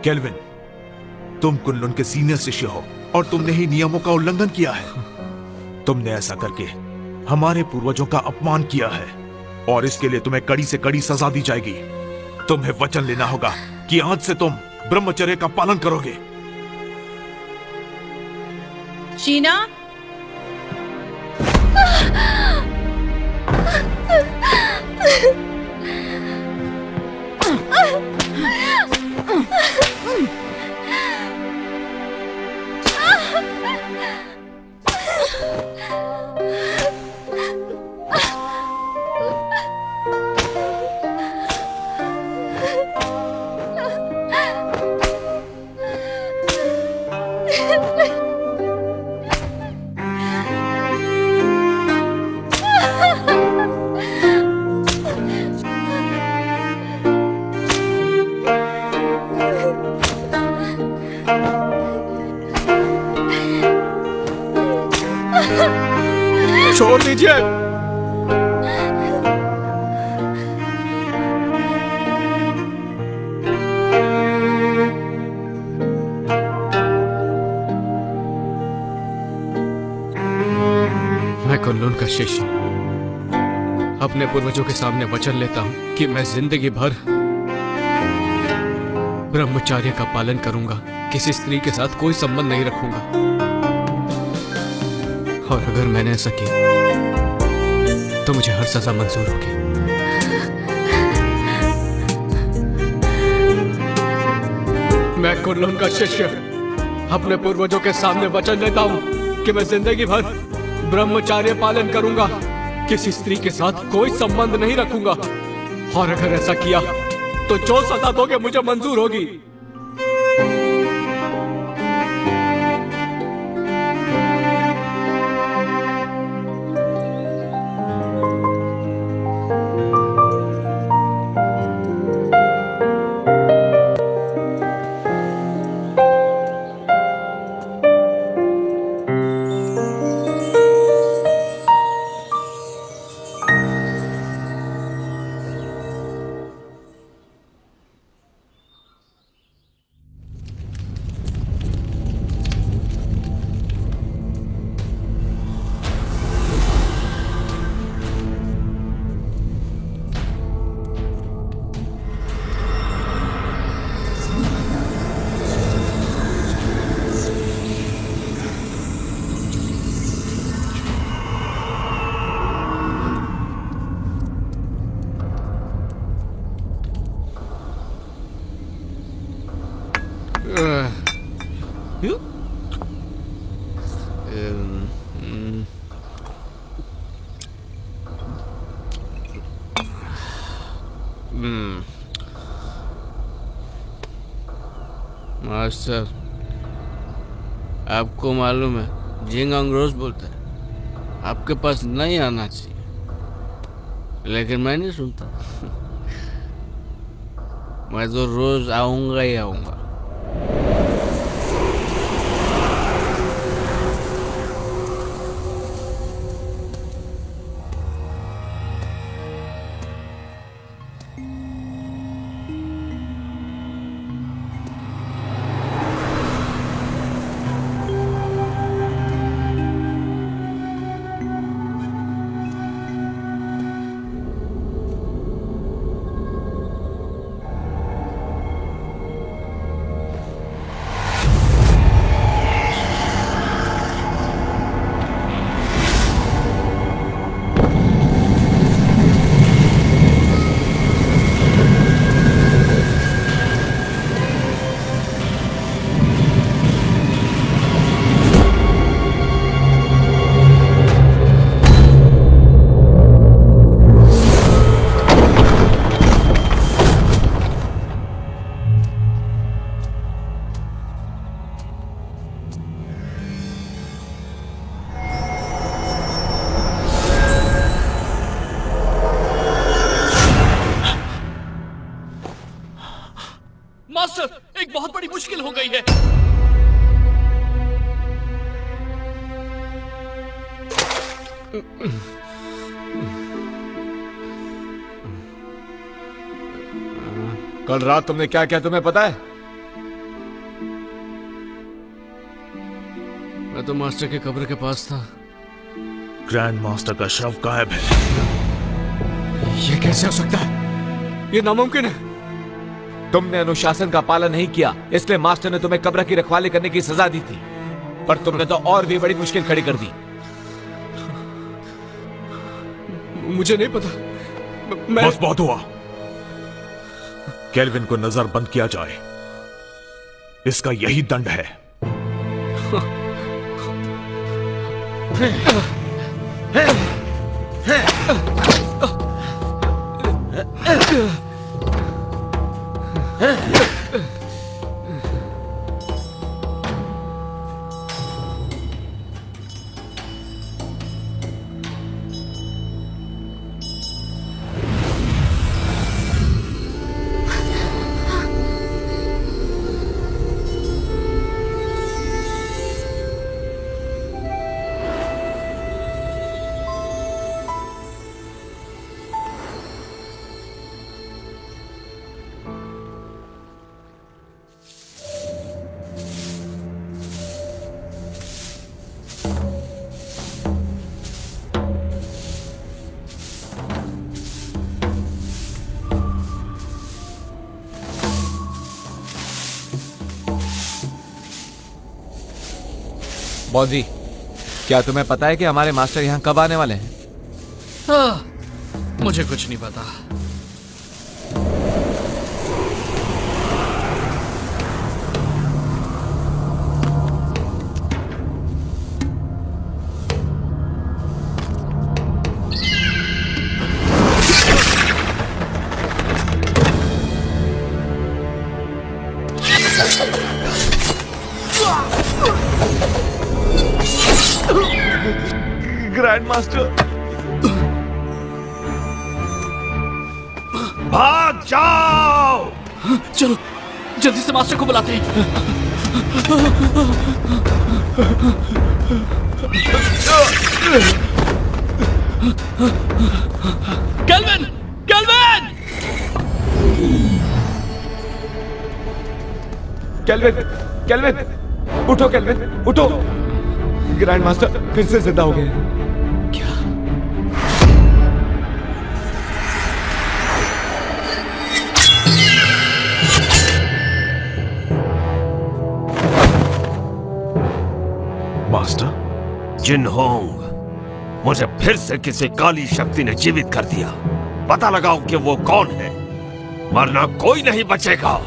केल्विन, तुम कुनलुन के सीनियर शिष्य हो और तुमने ही नियमों का उल्लंघन किया है। तुमने ऐसा करके हमारे पूर्वजों का अपमान किया है और इसके लिए तुम्हें कड़ी से कड़ी सजा दी जाएगी। तुम्हें वचन लेना होगा कि आज से तुम ब्रह्मचर्य का पालन करोगे। शीना, छोड़ दीजिए। मैं कुन-लुन का शिष्य अपने पूर्वजों के सामने वचन लेता हूं कि मैं जिंदगी भर ब्रह्मचर्य का पालन करूंगा, किसी स्त्री के साथ कोई संबंध नहीं रखूंगा। और अगर मैंने ऐसा किया तो मुझे हर सजा मंजूर होगी। मैं कुन-लुन का शिष्य अपने पूर्वजों के सामने वचन लेता हूं कि मैं जिंदगी भर ब्रह्मचर्य पालन करूंगा, किसी स्त्री के साथ कोई संबंध नहीं रखूंगा। और अगर ऐसा किया तो जो सजा दोगे मुझे मंजूर होगी। मास्टर, आपको मालूम है जिंगांग रोज बोलता है आपके पास नहीं आना चाहिए, लेकिन मैं नहीं सुनता। मैं तो रोज आऊंगा ही आऊंगा। मास्टर, एक बहुत बड़ी मुश्किल हो गई है। कल रात तुमने क्या किया तुम्हें पता है? मैं तो मास्टर के कब्र के पास था। ग्रैंड मास्टर का शव गायब है। ये कैसे हो सकता है? ये नामुमकिन है। तुमने अनुशासन का पालन नहीं किया, इसलिए मास्टर ने तुम्हें कब्र की रखवाली करने की सजा दी थी। पर तुमने तो और भी बड़ी मुश्किल खड़ी कर दी। मुझे नहीं पता। बस बहुत हुआ। केल्विन को नजरबंद किया जाए, इसका यही दंड है। बॉस जी, क्या तुम्हें पता है कि हमारे मास्टर यहाँ कब आने वाले हैं? मुझे कुछ नहीं पता। ग्रैंड मास्टर, भाग जाओ! चलो जल्दी से मास्टर को बुलाते हैं। केल्विन! केल्विन! केल्विन, केल्विन, उठो केल्विन, उठो। ग्रैंड मास्टर फिर से जिंदा हो गए। क्या? मास्टर? जिनहोंग, मुझे फिर से किसी काली शक्ति ने जीवित कर दिया। पता लगाओ कि वो कौन है, वरना कोई नहीं बचेगा।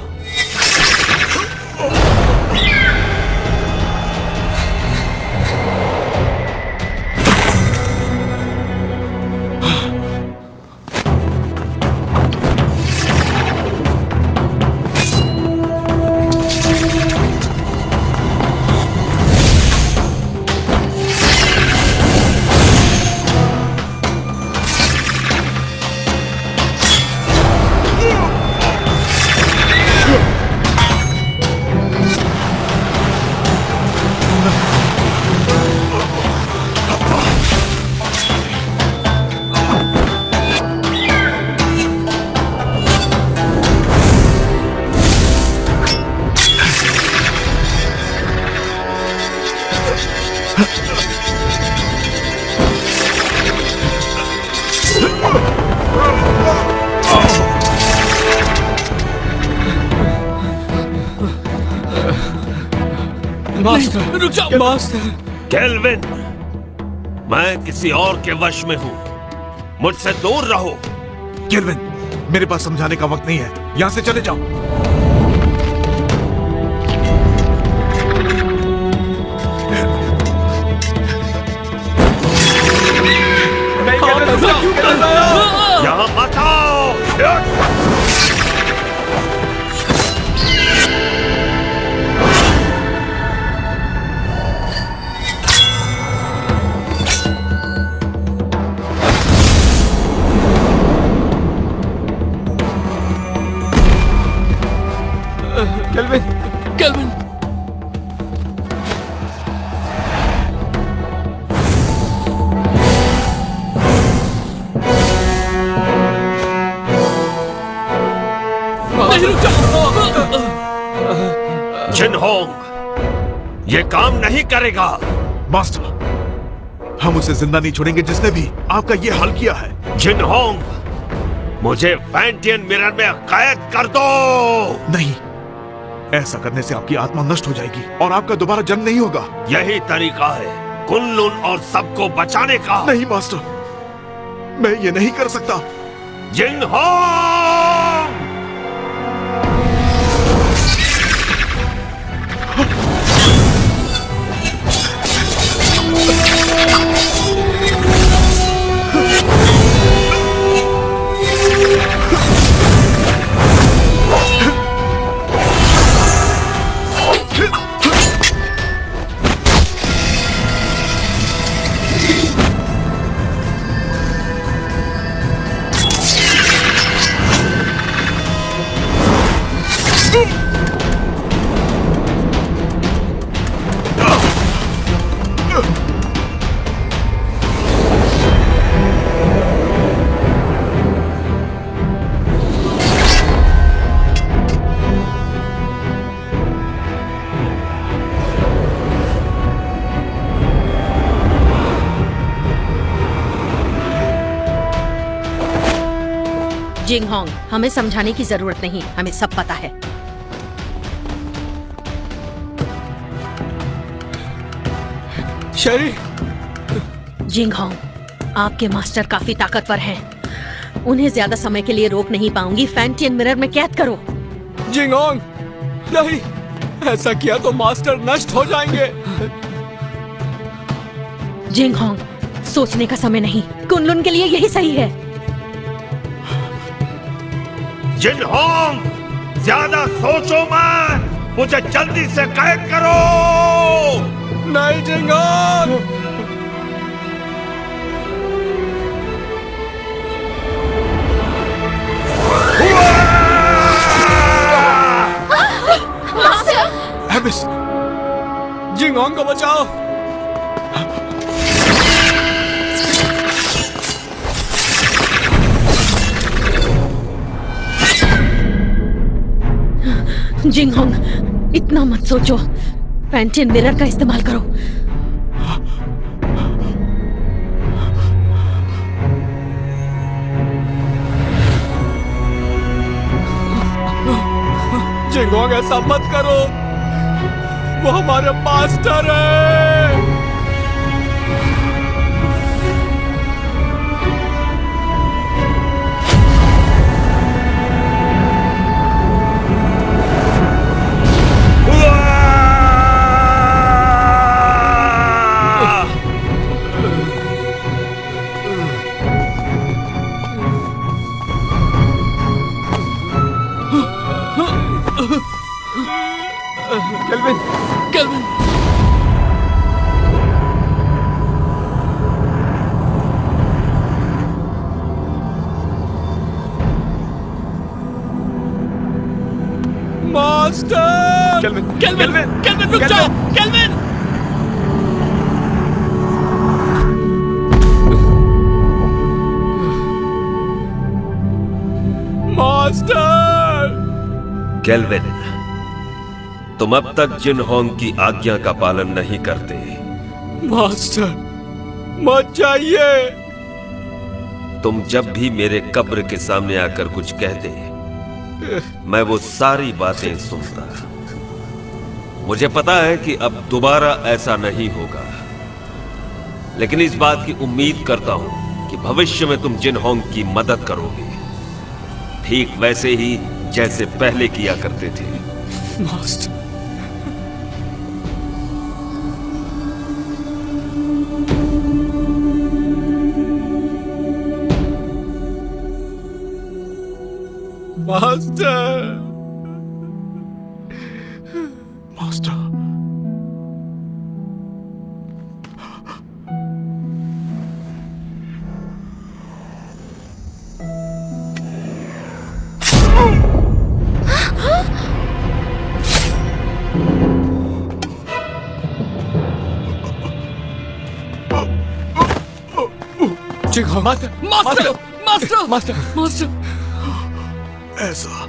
मास्टर रुक जाओ। मास्टर केल्विन, मैं किसी और के वश में हूं, मुझसे दूर रहो। केल्विन, मेरे पास समझाने का वक्त नहीं है, यहां से चले जाओ। यहां मत आओ। Kelvin, kelvin! जिनहोंग, ये काम नहीं करेगा। मास्टर, हम उसे जिंदा नहीं छोड़ेंगे जिसने भी आपका ये हाल किया है। जिनहोंग, मुझे फैंटियन मिरर में कैद कर दो। नहीं, ऐसा करने से आपकी आत्मा नष्ट हो जाएगी और आपका दोबारा जन्म नहीं होगा। यही तरीका है कुन-लुन और सबको बचाने का। नहीं मास्टर, मैं ये नहीं कर सकता। जिन-होंग! जिंगहोंग, हमें समझाने की जरूरत नहीं, हमें सब पता है। शेरी! जिंगहोंग, आपके मास्टर काफी ताकतवर हैं। उन्हें ज्यादा समय के लिए रोक नहीं पाऊंगी। फैंटियन मिरर में कैद करो। जिंगहोंग, नहीं, ऐसा किया तो मास्टर नष्ट हो जाएंगे। जिंगहोंग, सोचने का समय नहीं, कुन-लुन के लिए यही सही है। जिन-होंग, ज्यादा सोचो मत, मुझे जल्दी से कैद करो। नहीं जिंगहोंग! एबिस! जिंगहोंग को बचाओ। जिंगहोंग, इतना मत सोचो, फैंटियन मिरर का इस्तेमाल करो। जिंगहोंग, ऐसा मत करो, वो हमारे मास्टर है। Kelvin, kelvin! Master! Kelvin, kelvin, kelvin, रुक जाओ! केल्विन! मास्टर! केल्विन, तुम अब तक जिन-होंग की आज्ञा का पालन नहीं करते। मास्टर, मत जाइए। तुम जब भी मेरे कब्र के सामने आकर कुछ कहते, मैं वो सारी बातें सुनता। मुझे पता है कि अब दोबारा ऐसा नहीं होगा, लेकिन इस बात की उम्मीद करता हूं कि भविष्य में तुम जिन-होंग की मदद करोगे, ठीक वैसे ही जैसे पहले किया करते थे। Master, master! Master! Jinghong, master! Master! Master! Master! Master! ऐसा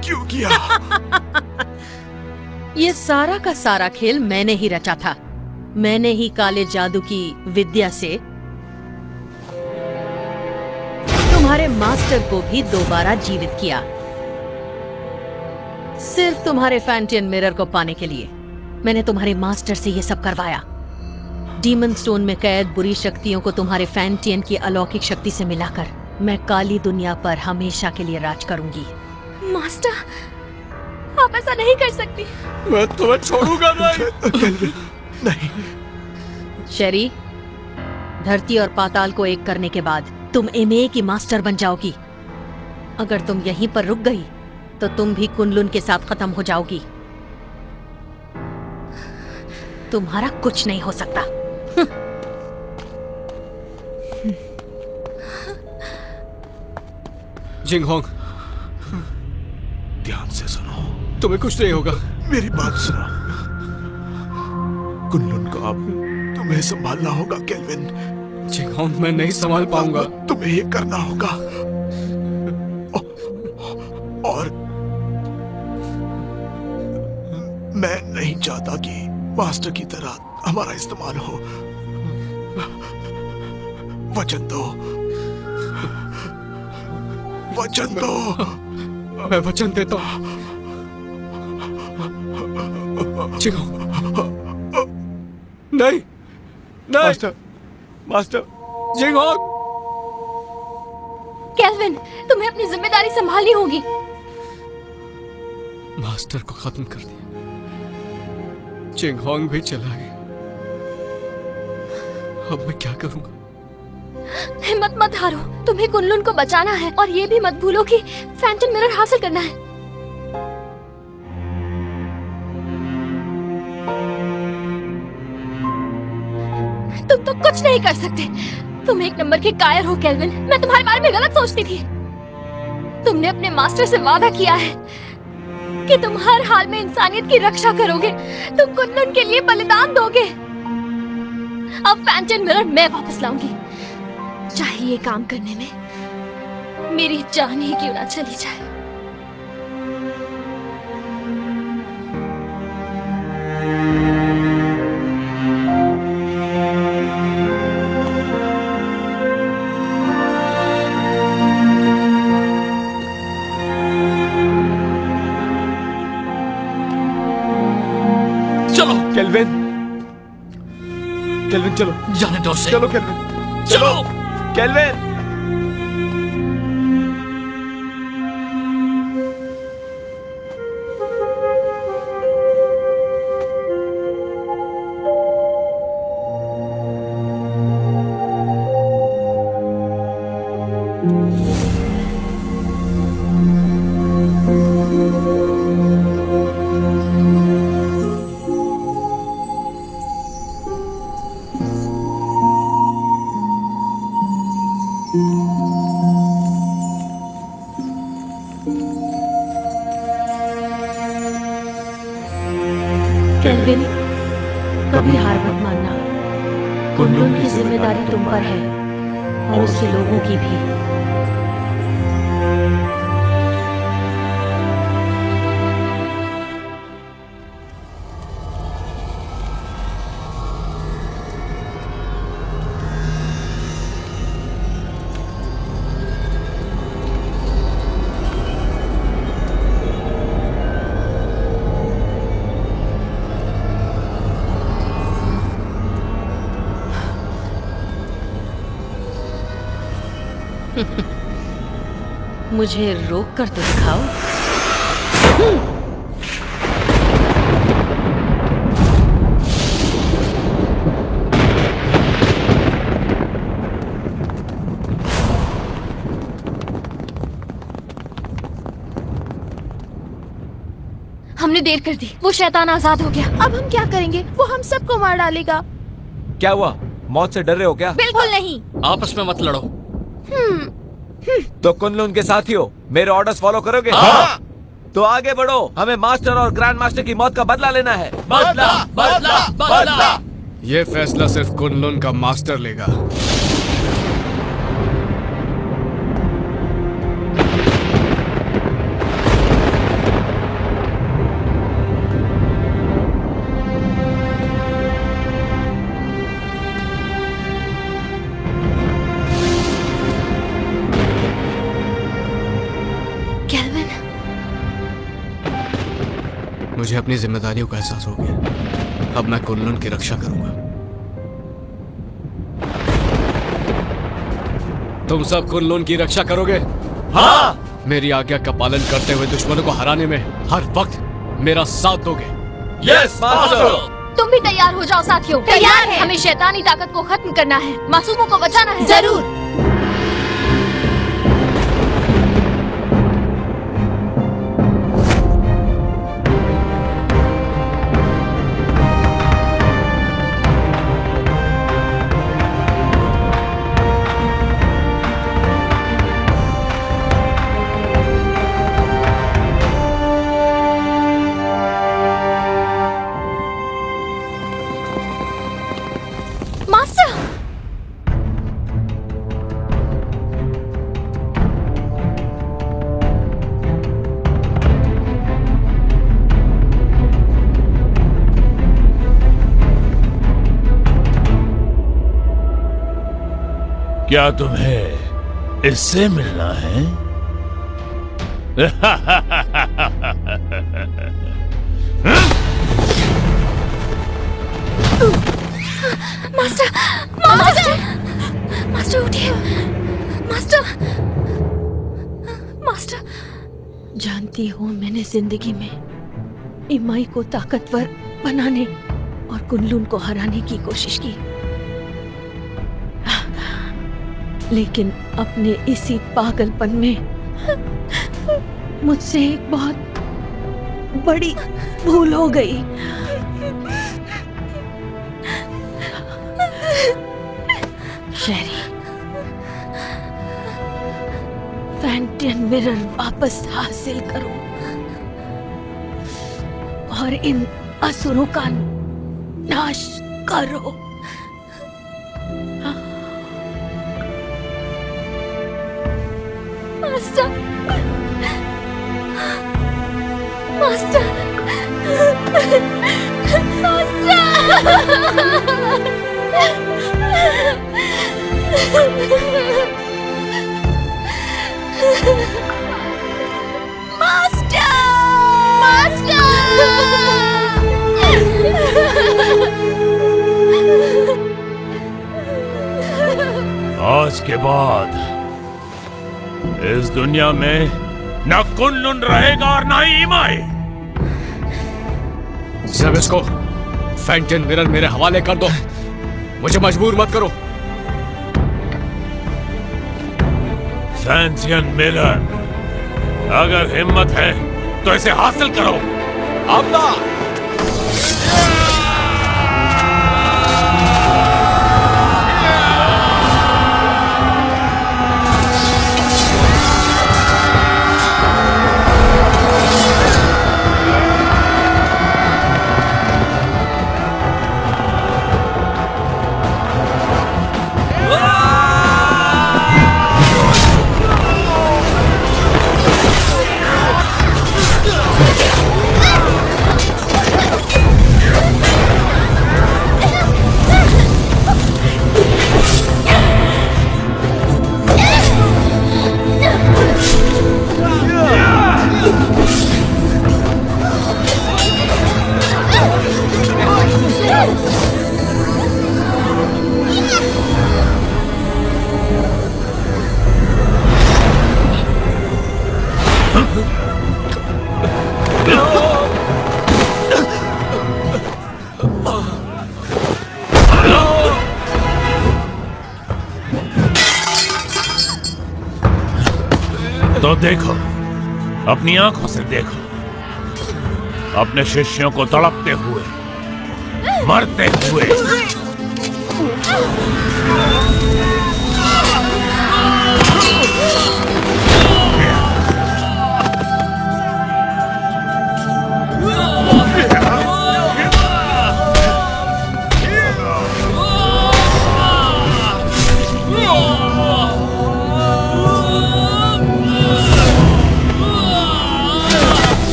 क्यों किया? ये सारा का सारा खेल मैंने ही रचा था। मैंने ही काले जादू की विद्या से तुम्हारे मास्टर को भी दोबारा जीवित किया। सिर्फ तुम्हारे फैंटियन मिरर को पाने के लिए मैंने तुम्हारे मास्टर से ये सब करवाया। डीमन स्टोन में कैद बुरी शक्तियों को तुम्हारे फैंटियन की अलौकिक शक्ति से मिलाकर मैं काली दुनिया पर हमेशा के लिए राज करूंगी। मास्टर, आप ऐसा नहीं कर सकती। मैं तुम्हें छोड़ूंगा नहीं। नहीं। शेरी, धरती और पाताल को एक करने के बाद तुम एमए की मास्टर बन जाओगी। अगर तुम यहीं पर रुक गई तो तुम भी कुनलुन के साथ खत्म हो जाओगी। तुम्हारा कुछ नहीं हो सकता। जिंगहोंग, ध्यान से सुनो। तुम्हें कुछ नहीं होगा। मेरी बात सुनो। कुनलुन को अब तुम्हें संभालना होगा केल्विन। जिंगहोंग, मैं नहीं संभाल पाऊंगा। तुम्हें ये करना होगा। और मैं नहीं चाहता कि मास्टर की तरह हमारा इस्तेमाल हो। वचन दो, वचन दो। मैं वचन देता हूं। नहीं, नहीं। Master, master. जिंगहोंग, केल्विन, तुम्हें अपनी जिम्मेदारी संभालनी होगी। मास्टर को खत्म कर दिया, जिंगहोंग भी चला गया। अब मैं क्या करूंगा? हिम्मत मत हारो, तुम्हें कुनलुन को बचाना है और ये भी मत भूलो कि फैंटम मिरर हासिल करना है। तुम तो कुछ नहीं कर सकते। तुम एक नंबर के कायर हो केल्विन। मैं तुम्हारे बारे में गलत सोचती थी। तुमने अपने मास्टर से वादा किया है कि तुम हर हाल में इंसानियत की रक्षा करोगे। तुम कुनलुन के लिए बलिदान दोगे। अब फैंटम मिरर मैं वापस लाऊंगी, चाहे ये काम करने में मेरी जान ही क्यों ना चली जाए। चलो केल्विन, केल्विन चलो। जाने दो उसे। चलो केल्विन, चलो केल्विन। केल्विन, कभी हार मत मानना। कुनलुन की जिम्मेदारी तुम पर है और उसके लोगों की भी। मुझे रोक कर तो दिखाओ। हमने देर कर दी। वो शैतान आजाद हो गया। अब हम क्या करेंगे? वो हम सबको मार डालेगा। क्या हुआ? मौत से डर रहे हो क्या? बिल्कुल नहीं। आपस में मत लड़ो। तो कुनलुन के साथी हो, मेरे ऑर्डर्स फॉलो करोगे? हाँ। तो आगे बढ़ो, हमें मास्टर और ग्रैंड मास्टर की मौत का बदला लेना है। बदला, बदला, बदला। ये फैसला सिर्फ कुनलुन का मास्टर लेगा। मुझे अपनी जिम्मेदारियों का एहसास हो गया। अब मैं कुनलुन की रक्षा करूंगा। तुम सब कुनलुन की रक्षा करोगे? हाँ। मेरी आज्ञा का पालन करते हुए दुश्मनों को हराने में हर वक्त मेरा साथ दोगे? Yes master. तुम भी तैयार हो जाओ साथियों। तैयार है। हमें शैतानी ताकत को खत्म करना है, मासूमों को बचाना है। जरूर। क्या तुम्हें इससे मिलना है? मास्टर, मास्टर, मास्टर उठिए। Master, master. जानती हो, मैंने जिंदगी में इमाई को ताकतवर बनाने और कुनलुन को हराने की कोशिश की, लेकिन अपने इसी पागलपन में मुझसे एक बहुत बड़ी भूल हो गई। शेरी, फैंटियन मिरर वापस हासिल करो और इन असुरों का नाश करो। मास्टर, मास्टर, आज के बाद इस दुनिया में न कुनलुन रहेगा और न ही इमाई। सब इसको फैंटियन मिरर मेरे हवाले कर दो। मुझे मजबूर मत करो। फैंटियन मिरर, अगर हिम्मत है तो इसे हासिल करो। अब ना। तो देखो, अपनी आंखों से देखो, अपने शिष्यों को तड़पते हुए, मरते हुए।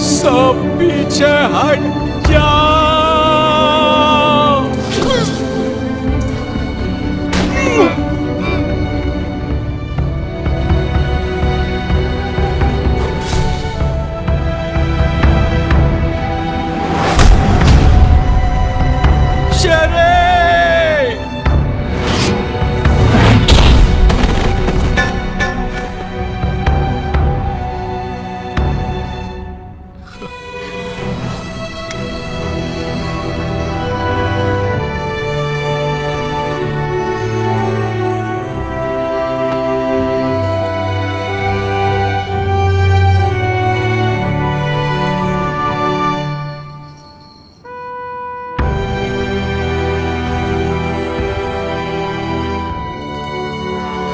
सब पीछे हट जाओ।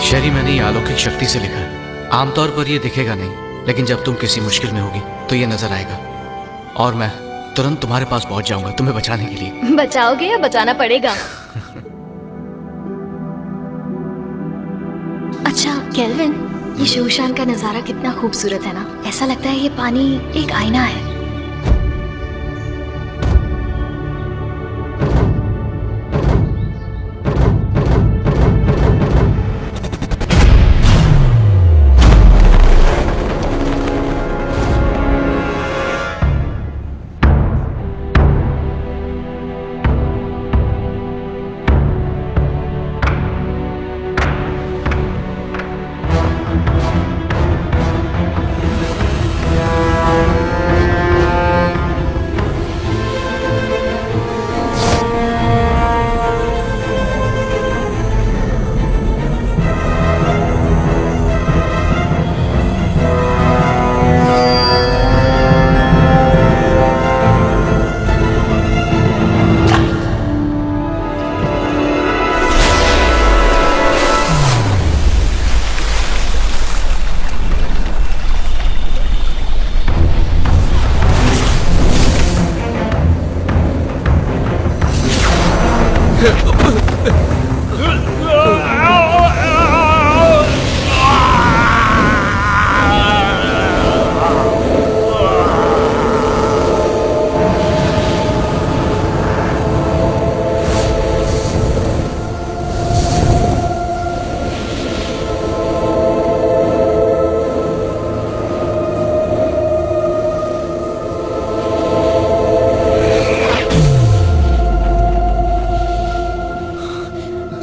शेरी, मैंने ये अलौकिक शक्ति से लिखा है। आमतौर पर ये दिखेगा नहीं, लेकिन जब तुम किसी मुश्किल में होगी तो ये नजर आएगा और मैं तुरंत तुम्हारे पास पहुंच जाऊंगा तुम्हें बचाने के लिए। बचाओगे या बचाना पड़ेगा? अच्छा केल्विन, ये शूशान का नजारा कितना खूबसूरत है ना। ऐसा लगता है ये पानी एक आईना है।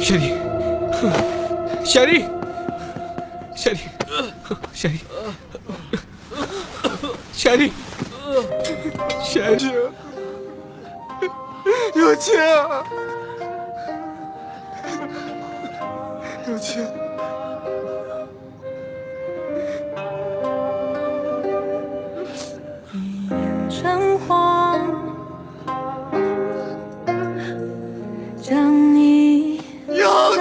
शेरी, शेरी, शेरी, शेरी, शेरी,有钱，有钱。橙黄，将你有钱。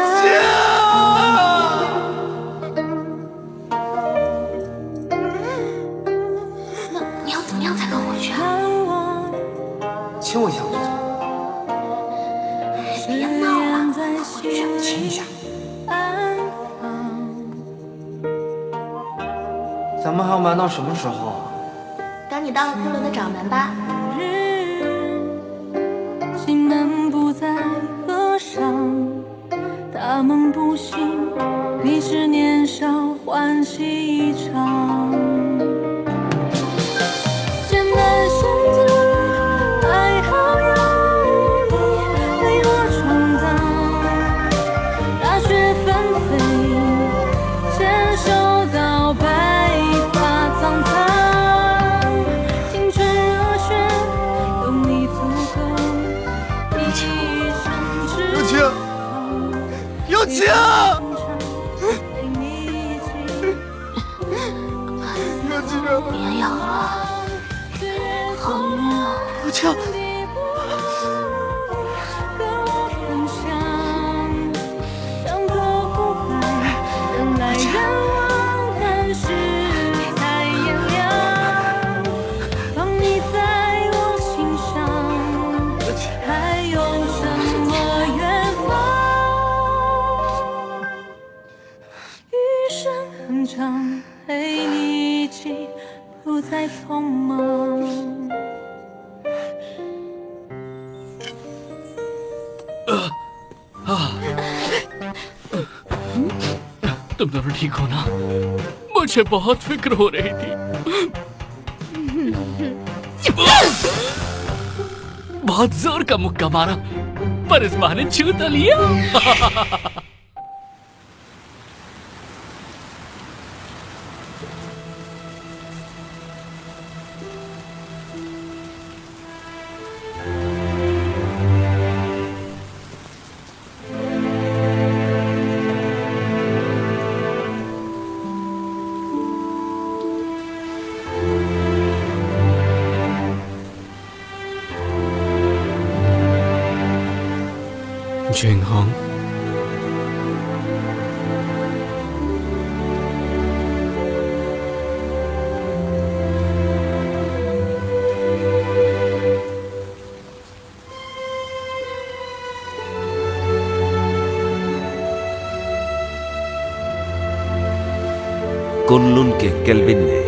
你要怎么样才肯回去啊？亲我一下我就走。别闹了，快回去。亲一下。咱们还要瞒到什么时候啊？等你当了昆仑的掌门吧。心门不再合上，大梦不醒，你是年少欢喜一场。艰难险阻，还好有你为我闯荡。大雪纷飞，牵手到白发苍苍。青春热血，有你足够一生有钱，有钱。别咬了，好晕啊！有钱。陪你一起，不再匆忙。तुम दोनों ठीक हो ना? मुझे बहुत फिक्र हो रही थी। बहुत जोर का मुक्का मारा, पर इस बहाने छू तो लिया। जिंग होंग, के केल्विन ने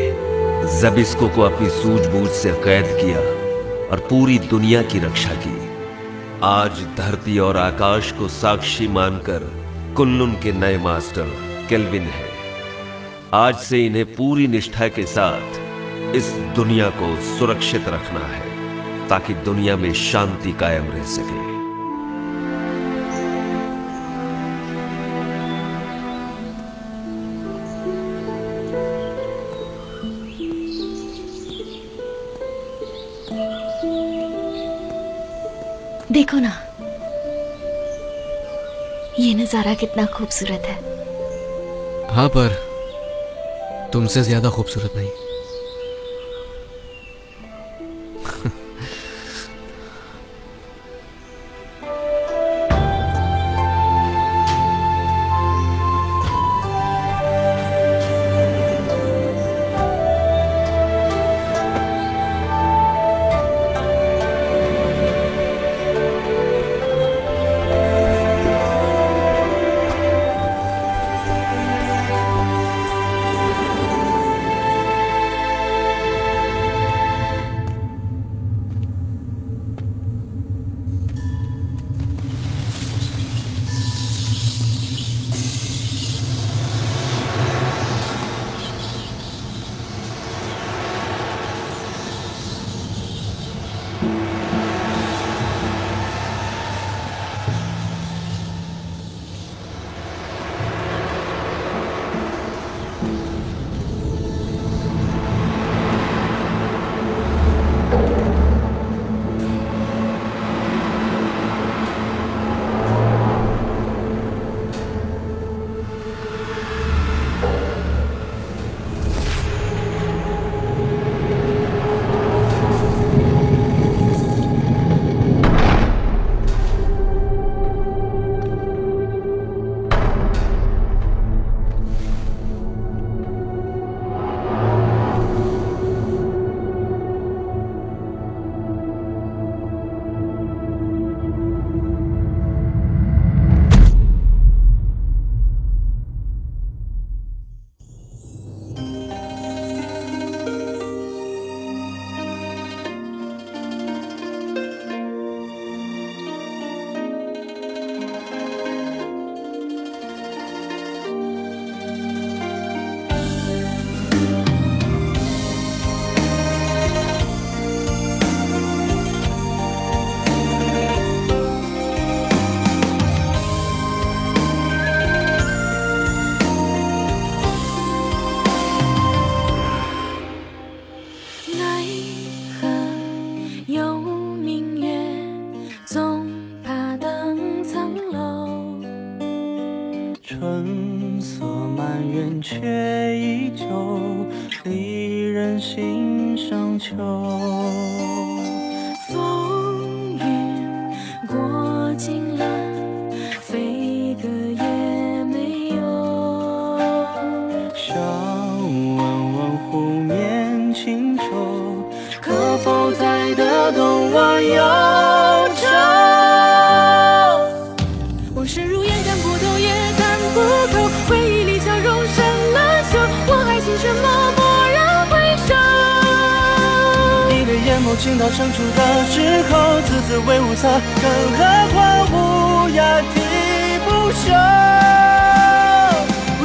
जबिस्को को अपनी सूझबूझ से कैद किया और पूरी दुनिया की रक्षा की। आज धरती और आकाश को साक्षी मानकर कुनलुन के नए मास्टर केल्विन है। आज से इन्हें पूरी निष्ठा के साथ इस दुनिया को सुरक्षित रखना है ताकि दुनिया में शांति कायम रह सके। देखो ना, ये नजारा कितना खूबसूरत है। हाँ, पर तुमसे ज्यादा खूबसूरत नहीं।春色满园却依旧，离人心上秋。风雨过尽了，飞歌也没有。想问问湖面轻舟，可否再得东望悠愁？往事如烟，看不透也看不透，回忆里笑容生了锈，我还记什么蓦然回首。你的眼眸倾倒生出的时候，字字为无色，更何况无涯啼不休。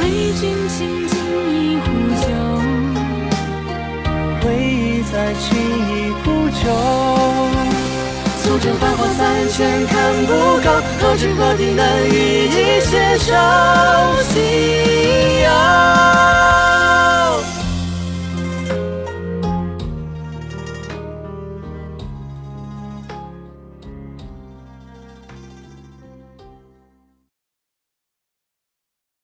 为君倾尽一壶酒，回忆在轻易壶酒。素贞繁华三千看不够，何时何地能与你携手夕阳？